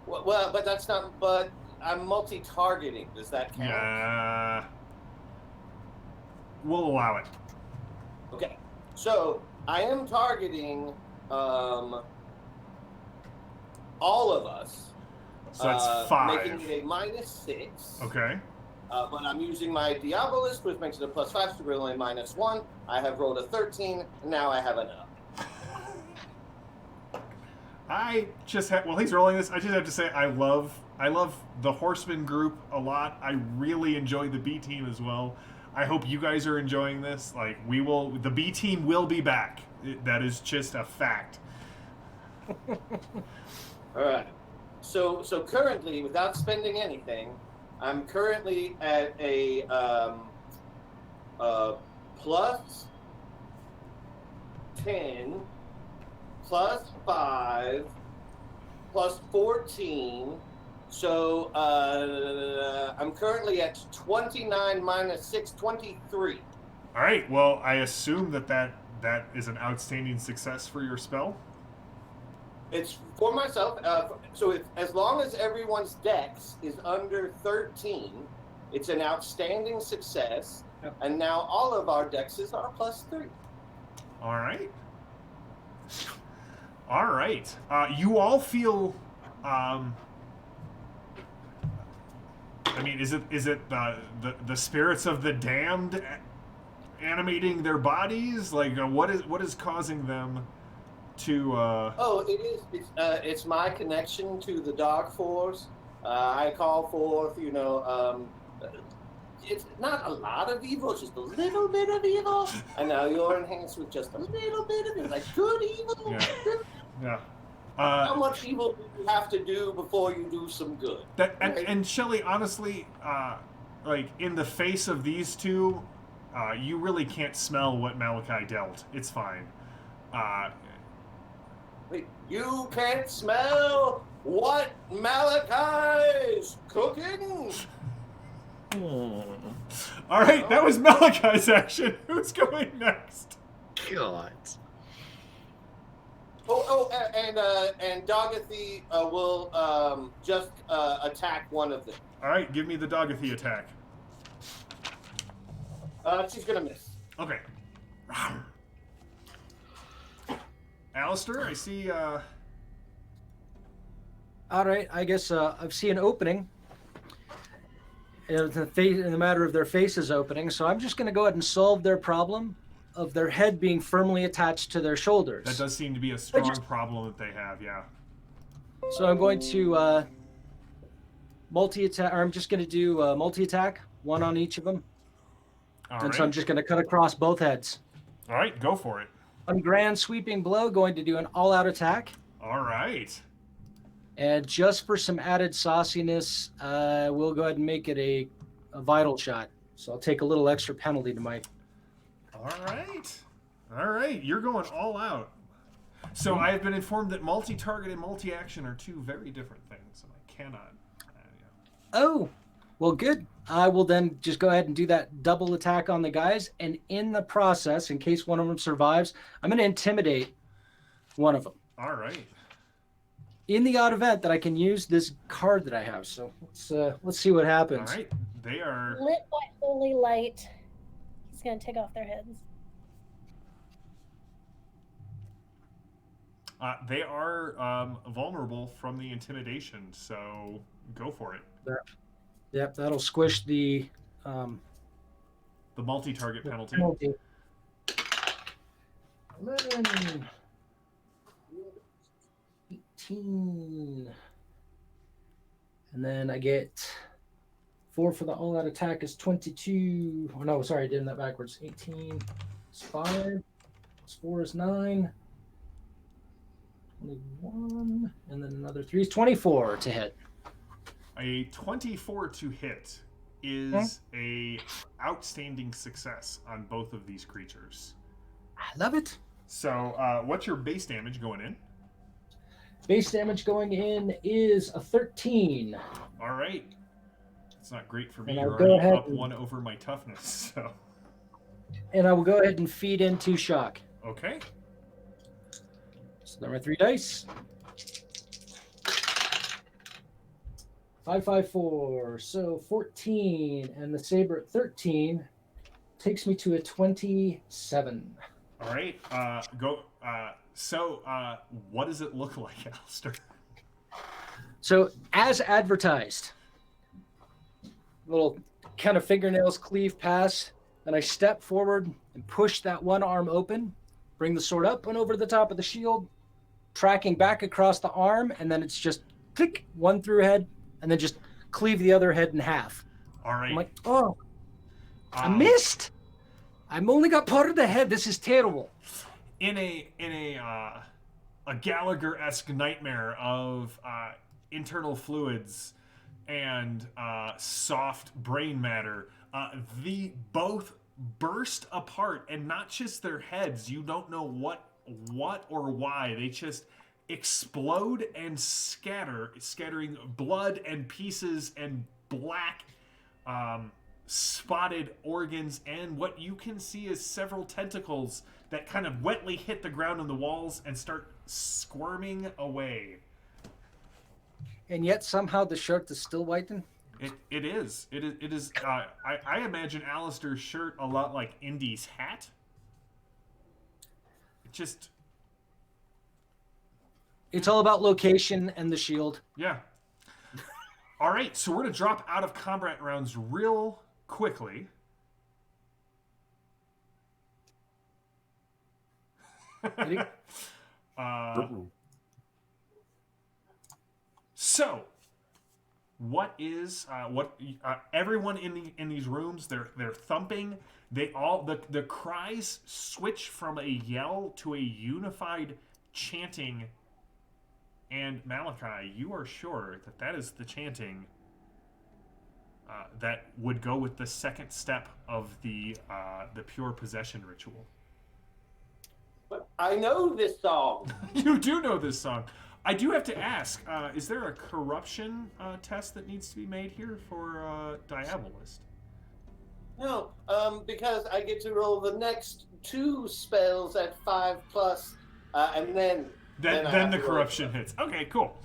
well, but that's not. But I'm multi-targeting. Does that count? Yeah. We'll allow it. Okay. So I am targeting all of us. So that's 5. Making it a -6. Okay. But I'm using my Diabolist, which makes it a +5, so we're only -1. I have rolled a 13, and now I have an up. I just have. Well, he's rolling this. I just have to say, I love the Horseman group a lot. I really enjoy the B team as well. I hope you guys are enjoying this. Like, the B team will be back. That is just a fact. All right. So currently, without spending anything, I'm currently at a plus 10, plus 5, plus 14. So I'm currently at 29 minus 6, 23. All right. Well, I assume that is an outstanding success for your spell. It's for myself. So as long as everyone's dex is under 13, it's an outstanding success. Yep. And now all of our dexes are +3. All right. All right. You all feel. I mean, is it the spirits of the damned animating their bodies? Like, what is causing them to? Oh, it is. It's my connection to the dark force. I call forth, it's not a lot of evil, just a little bit of evil. And now you're enhanced with just a little bit of it, like good evil. Yeah. How much evil do you have to do before you do some good? And Shelley, honestly, like in the face of these two, you really can't smell what Malachi dealt. It's fine. Wait, you can't smell what Malachi's cooking? All right, that was Malachi's action. Who's going next? God. And Dogathy will just attack one of them. All right, give me the Dogathy attack. She's gonna miss. Okay. Alistair, I see. All right, I guess I see an opening. In the matter of their faces opening, so I'm just going to go ahead and solve their problem of their head being firmly attached to their shoulders. That does seem to be a strong problem that they have, yeah. So I'm going to multi-attack, or I'm just going to do multi-attack, one on each of them. All And right. so I'm just going to cut across both heads. All right, go for it. One grand sweeping blow, going to do an all-out attack. All right. And just for some added sauciness, we'll go ahead and make it a vital shot. So I'll take a little extra penalty to my... All right. All right, you're going all out. So I have been informed that multi-target and multi-action are two very different things, and I cannot... Oh, well, good. I will then just go ahead and do that double attack on the guys. And in the process, in case one of them survives, I'm going to intimidate one of them. All right. In the odd event that I can use this card that I have. So let's see what All happens. right. They are... Lit by holy light. He's gonna take off their heads. They are vulnerable from the intimidation, so go for it. Yep, that'll squish the multi-target penalty. 11, 18, and then I get 4 for the all-out attack is 22. Oh no, sorry, I did that backwards. 18 is 5, plus 4 is 9, 21, and then another 3 is 24 to hit. A 24 to hit is a outstanding success on both of these creatures. I love it. So, what's your base damage going in? Base damage going in is a 13. All right. It's not great for me. And I'll You're go already ahead up and- 1 over my toughness. So, And I will go ahead and feed into shock. okay. So there are 3 dice. 5, 5, 4. So 14. And the saber at 13 takes me to a 27. All right. Go. What does it look like, Alistair? So as advertised, little kind of fingernails cleave past, and I step forward and push that one arm open, bring the sword up and over the top of the shield, tracking back across the arm, and then it's just click, one through head, and then just cleave the other head in half. All right. I'm like, oh, I missed. I'm only got part of the head. This is terrible. In a Gallagher-esque nightmare of internal fluids and soft brain matter, the both burst apart, and not just their heads. You don't know what or why. They just explode and scattering blood and pieces and black spotted organs, and what you can see is several tentacles that kind of wetly hit the ground on the walls and start squirming away. And yet somehow the shirt is still whitened. It is. I imagine Alistair's shirt a lot like Indy's hat. It's all about location and the shield. Yeah. All right, so we're going to drop out of combat rounds real quickly. So, what is everyone in these rooms? They're thumping. They all the cries switch from a yell to a unified chanting. And Malachi, you are sure that is the chanting that would go with the second step of the pure possession ritual. But I know this song. You do know this song. I do have to ask, is there a corruption test that needs to be made here for Diabolist? No, because I get to roll the next 2 spells at 5+, and then I Then have the to roll corruption hits. Okay, cool.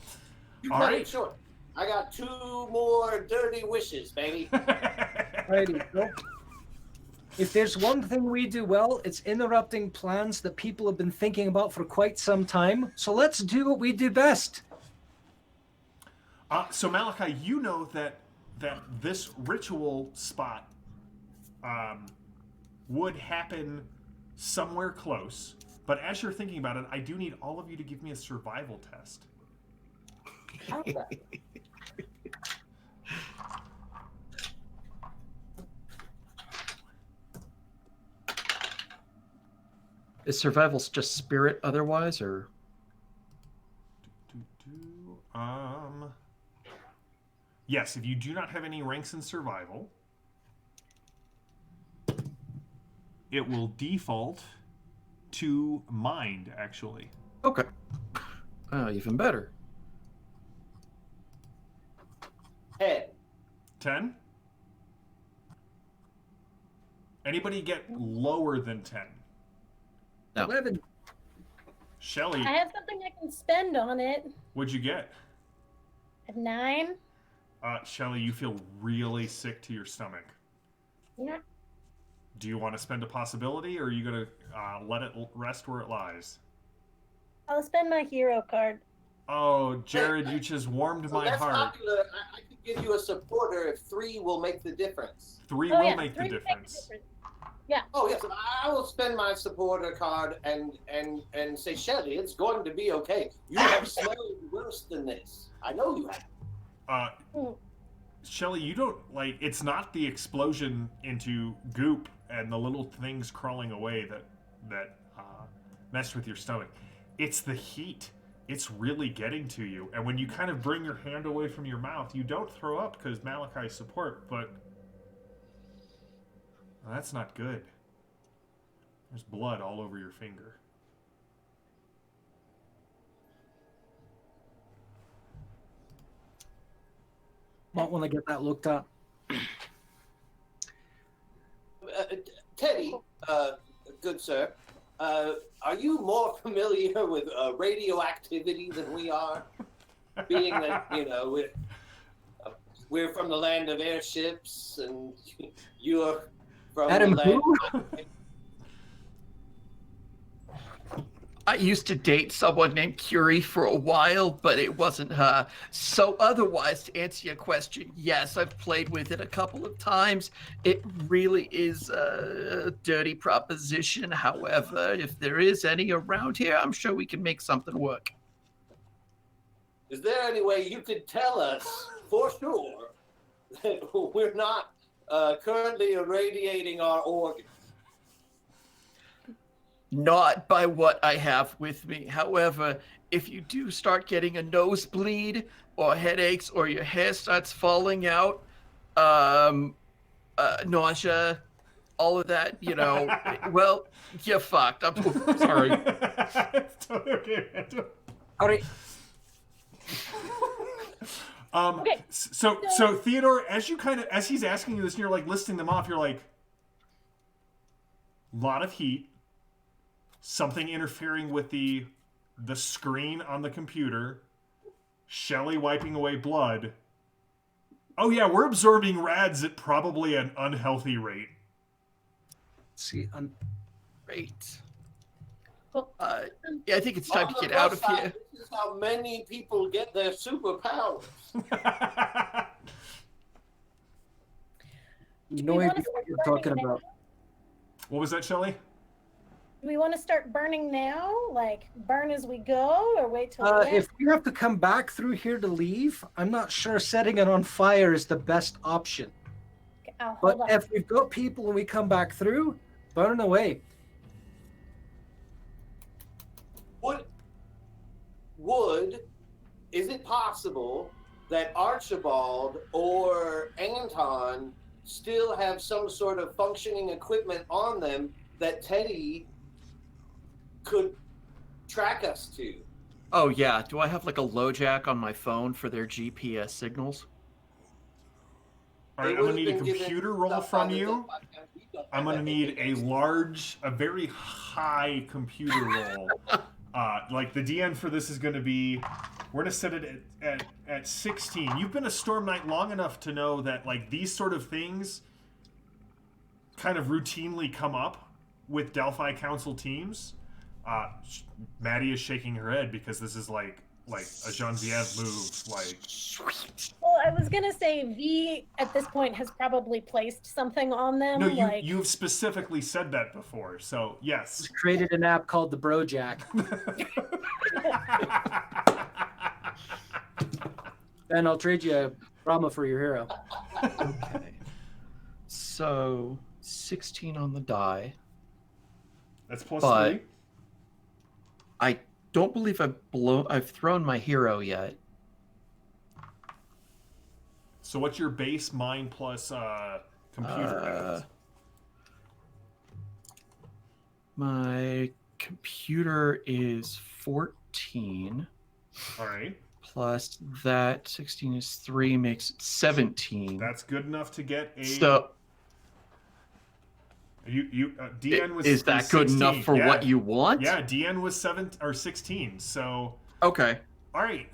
You All cut right. it short. I got 2 more dirty wishes, baby. Righty, well, if there's one thing we do well, it's interrupting plans that people have been thinking about for quite some time. So let's do what we do best. So Malachi, you know that this ritual spot would happen somewhere close, but as you're thinking about it, I do need all of you to give me a survival test. Is survival's just spirit otherwise, or? Yes, if you do not have any ranks in survival, it will default to mind, actually. Okay. Even better. 10. Anybody get lower than 10? No. 11. Shelly, I have something I can spend on it. what'd you get? A 9. Shelly, you feel really sick to your stomach. Yeah. Do you want to spend a possibility, or are you going to let it rest where it lies? I'll spend my hero card. Oh, Jared, you just warmed my that's heart. popular. I could give you a supporter if 3 will make the difference. 3 Oh, will yeah, make the 3 will difference. Oh yes, I will spend my supporter card and say, Shelly, it's going to be okay. You have smelled worse than this. I know you have. Shelly, you don't it's not the explosion into goop and the little things crawling away that mess with your stomach. It's the heat. It's really getting to you. And when you kind of bring your hand away from your mouth, you don't throw up because Malachi's support, but well, that's not good. There's blood all over your finger. Might want to get that looked up. Teddy, good sir, are you more familiar with radioactivity than we are? Being that, we're from the land of airships and you're from Adam, the land... who? I used to date someone named Curie for a while, but it wasn't her. So otherwise, to answer your question, yes, I've played with it a couple of times. It really is a dirty proposition. However, if there is any around here, I'm sure we can make something work. Is there any way you could tell us for sure that we're not currently irradiating our organs? Not by what I have with me. However, if you do start getting a nosebleed or headaches or your hair starts falling out, nausea, all of that, well, you're fucked. I'm sorry. It's totally okay, man. All right. Okay. So Theodore, as he's asking you this, and you're listing them off. You're like, lot of heat, something interfering with the screen on the computer, Shelly wiping away blood. Oh yeah, we're absorbing rads at probably an unhealthy rate. See, Great. Well, Yeah, I think it's time to get out of here. This is how many people get their superpowers. no idea what you're talking about. What was that, Shelly? Do we want to start burning now? Like, burn as we go, or wait till the end? If we have to come back through here to leave, I'm not sure setting it on fire is the best option. Okay, hold But on. if we've got people and we come back through, burn away. Is it possible that Archibald or Anton still have some sort of functioning equipment on them that Teddy could track us to? Oh yeah, do I have like a low jack on my phone for their GPS signals? All right, They I'm would gonna have need a been given computer roll stuff from by the you. Delphi Council. We don't I'm have gonna need anything a very high computer roll. Like the DN for this is gonna be, we're gonna set it at 16. You've been a Storm Knight long enough to know that like these sort of things kind of routinely come up with Delphi Council teams. Maddie is shaking her head because this is like a Genevieve move. Like, Well, I was gonna say V at this point has probably placed something on them. no, like you've specifically said that before, so yes. Just created an app called the Brojack. Ben, I'll trade you Brahma for your hero. Okay. So 16 on the die. That's plus But- 3. I don't believe I've thrown my hero yet. So what's your base mine plus computer? Uh, My computer is 14. All right, Plus that 16 is 3, makes it 17. that's good enough to get a. So DN was is that good 16. enough for Yeah. what you want? Yeah, DN was 7 or 16. So Okay. all right.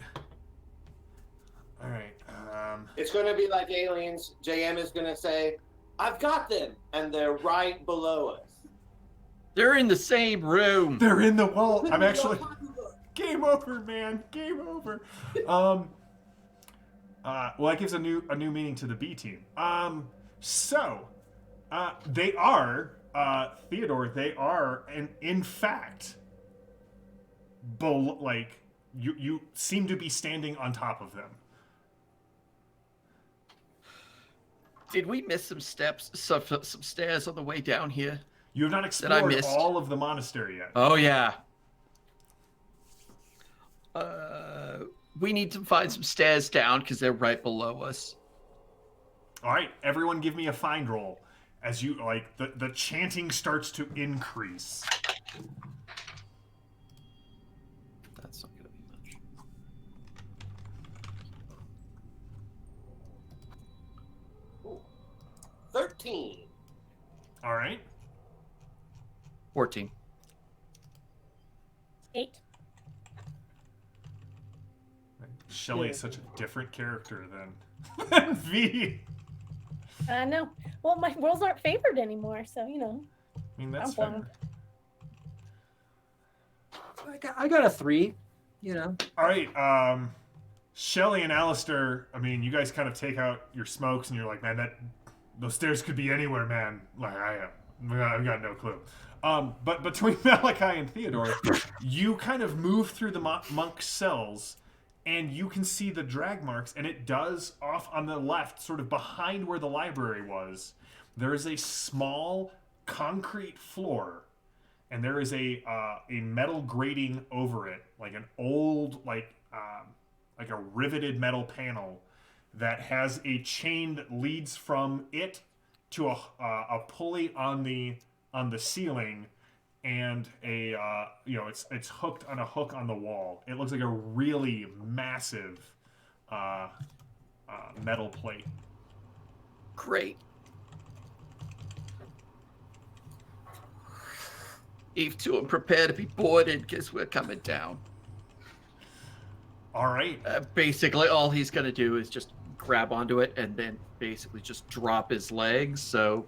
It's going to be like aliens. JM is going to say, I've got them. And they're right below us. They're in the same room. They're in the wall. I'm actually. Game over, man. Game over. Well, that gives a new meaning to the B team. They are Theodore. They are, and in fact, like you seem to be standing on top of them. Did we miss some steps, some stairs on the way down here? You have not I explored missed? all of the monastery yet. Oh yeah. We need to find some stairs down because they're right below us. All right, everyone, give me a find roll as you like the chanting starts to increase. That's not gonna be much. 13. All right. 14. 8. Shelly is such a different character than V. No. Well, my rolls aren't favored anymore, so you know. I mean, that's I'm fair. fine. I got a 3, you know. All right, Shelly and Alistair, I mean, you guys kind of take out your smokes and you're like, man, those stairs could be anywhere, man. Like, I've got no clue. But between Malachi and Theodore, you kind of move through the monk's cells and you can see the drag marks, and it does off on the left, sort of behind where the library was. There is a small concrete floor, and there is a metal grating over it, like an old, like a riveted metal panel that has a chain that leads from it to a pulley on the ceiling, and it's hooked on a hook on the wall. It looks like a really massive metal plate. Great. Eve 2, I'm prepared to be boarded because we're coming down. All right. Basically, all he's going to do is just grab onto it and then basically just drop his legs. So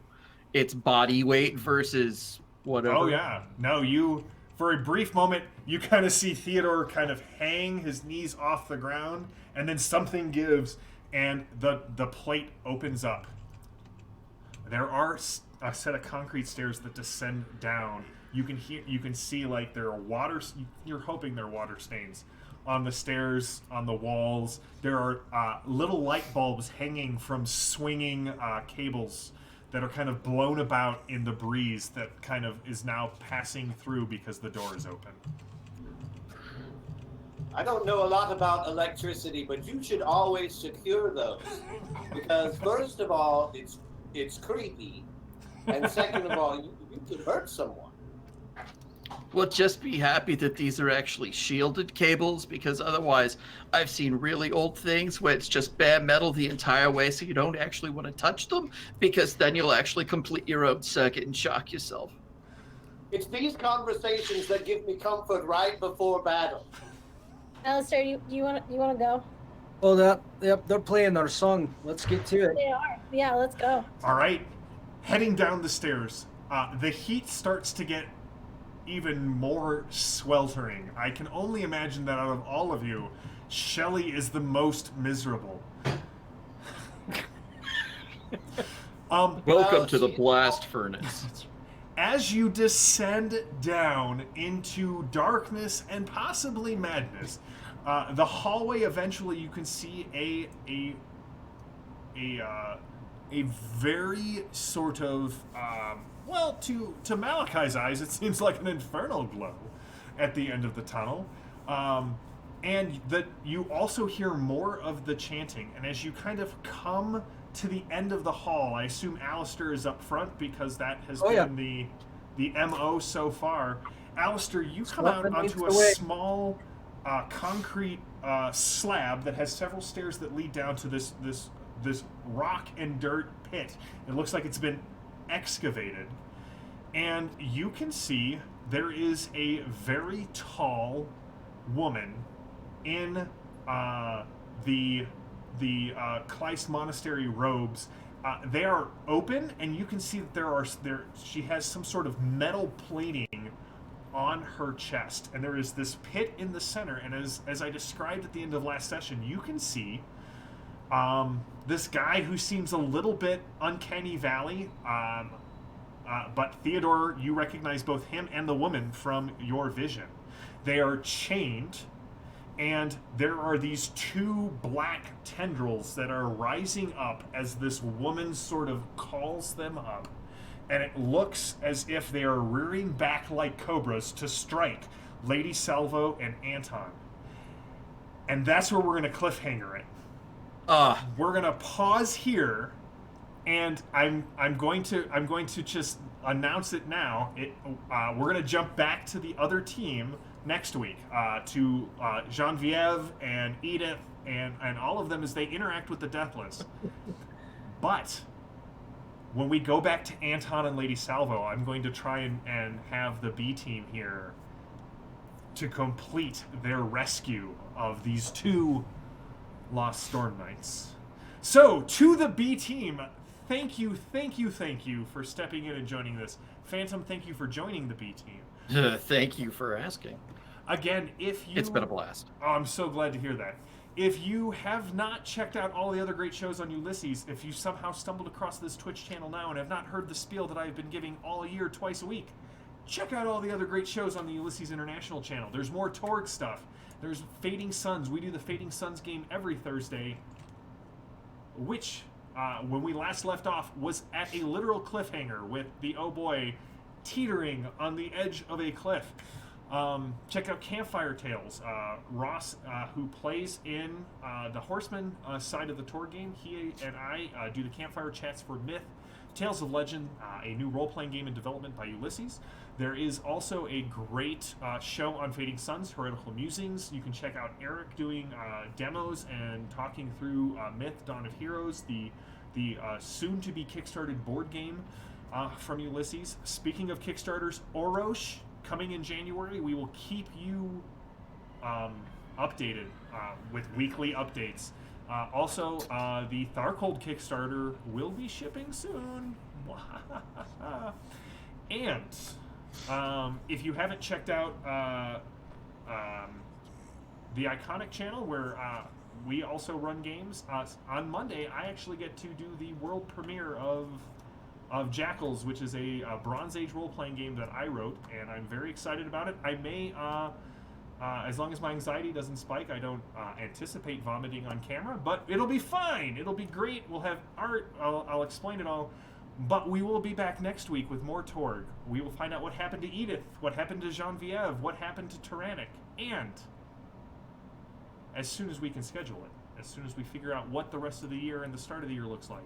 it's body weight versus whatever. Oh, yeah. No, for a brief moment, you kind of see Theodore kind of hang his knees off the ground, and then something gives, and the plate opens up. There are a set of concrete stairs that descend down. You can see like there are you're hoping there are water stains on the stairs, on the walls. There are little light bulbs hanging from swinging cables that are kind of blown about in the breeze that kind of is now passing through because the door is open. I don't know a lot about electricity, but you should always secure those. Because first of all, it's creepy. And second of all, you could hurt someone. Well, just be happy that these are actually shielded cables, because otherwise I've seen really old things where it's just bare metal the entire way, so you don't actually want to touch them, because then you'll actually complete your own circuit and shock yourself. It's these conversations that give me comfort right before battle. Alistair, you want to go? Well, yep, they're playing our song. Let's get to it. They are. Yeah, let's go. All right, heading down the stairs. The heat starts to get even more sweltering. I can only imagine that out of all of you, Shelly is the most miserable. Welcome to the blast furnace. As you descend down into darkness and possibly madness, the hallway eventually you can see a very sort of well, to Malachi's eyes, it seems like an infernal glow at the end of the tunnel, and that you also hear more of the chanting. And as you kind of come to the end of the hall, I assume Alistair is up front because that has been the MO so far. Alistair, you come out onto a small concrete slab that has several stairs that lead down to this rock and dirt pit. It looks like it's been excavated, and you can see there is a very tall woman in the Kleist monastery robes. They are open, and you can see that she has some sort of metal plating on her chest, and there is this pit in the center. And as I described at the end of last session, you can see this guy who seems a little bit uncanny valley, but Theodore, you recognize both him and the woman from your vision. They are chained, and there are these two black tendrils that are rising up as this woman sort of calls them up, and it looks as if they are rearing back like cobras to strike Lady Salvo and Anton. And that's where we're going to cliffhanger it. We're gonna pause here, and I'm going to just announce it now. We're gonna jump back to the other team next week, to Genevieve and Edith and all of them as they interact with the Deathless. But when we go back to Anton and Lady Salvo, I'm going to try and have the B team here to complete their rescue of these two Lost Storm Knights. So, to the B team, thank you for stepping in and joining this. Phantom, thank you for joining the B team. Thank you for asking. Again, it's been a blast. Oh, I'm so glad to hear that. If you have not checked out all the other great shows on Ulysses, if you somehow stumbled across this Twitch channel now and have not heard the spiel that I've been giving all year, twice a week, check out all the other great shows on the Ulysses International channel. There's more Torg stuff. There's Fading Suns. We do the Fading Suns game every Thursday, which, when we last left off, was at a literal cliffhanger with the oh boy teetering on the edge of a cliff. Check out Campfire Tales. Ross, who plays in the Horseman side of the Torg game, he and I do the Campfire Chats for Myth, Tales of Legend, a new role-playing game in development by Ulysses. There is also a great show on Fading Suns, Heretical Musings. You can check out Eric doing demos and talking through Myth, Dawn of Heroes, the soon-to-be Kickstarted board game from Ulysses. Speaking of Kickstarters, Orosh, coming in January. We will keep you updated with weekly updates. Also, the Tharcold Kickstarter will be shipping soon. And if you haven't checked out the Iconic channel, where we also run games, on Monday I actually get to do the world premiere of Jackals, which is a Bronze Age role-playing game that I wrote, and I'm very excited about it. I may, as long as my anxiety doesn't spike, I don't anticipate vomiting on camera, but it'll be fine. It'll be great. We'll have art. I'll explain it all. But we will be back next week with more Torg. We will find out what happened to Edith, what happened to Genevieve, what happened to Tyrannic, and as soon as we can schedule it, as soon as we figure out what the rest of the year and the start of the year looks like,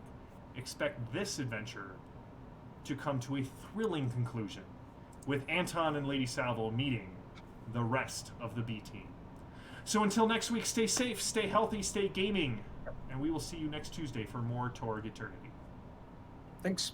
expect this adventure to come to a thrilling conclusion with Anton and Lady Salvo meeting the rest of the B team. So until next week, stay safe, stay healthy, stay gaming, and we will see you next Tuesday for more Torg Eternity. Thanks.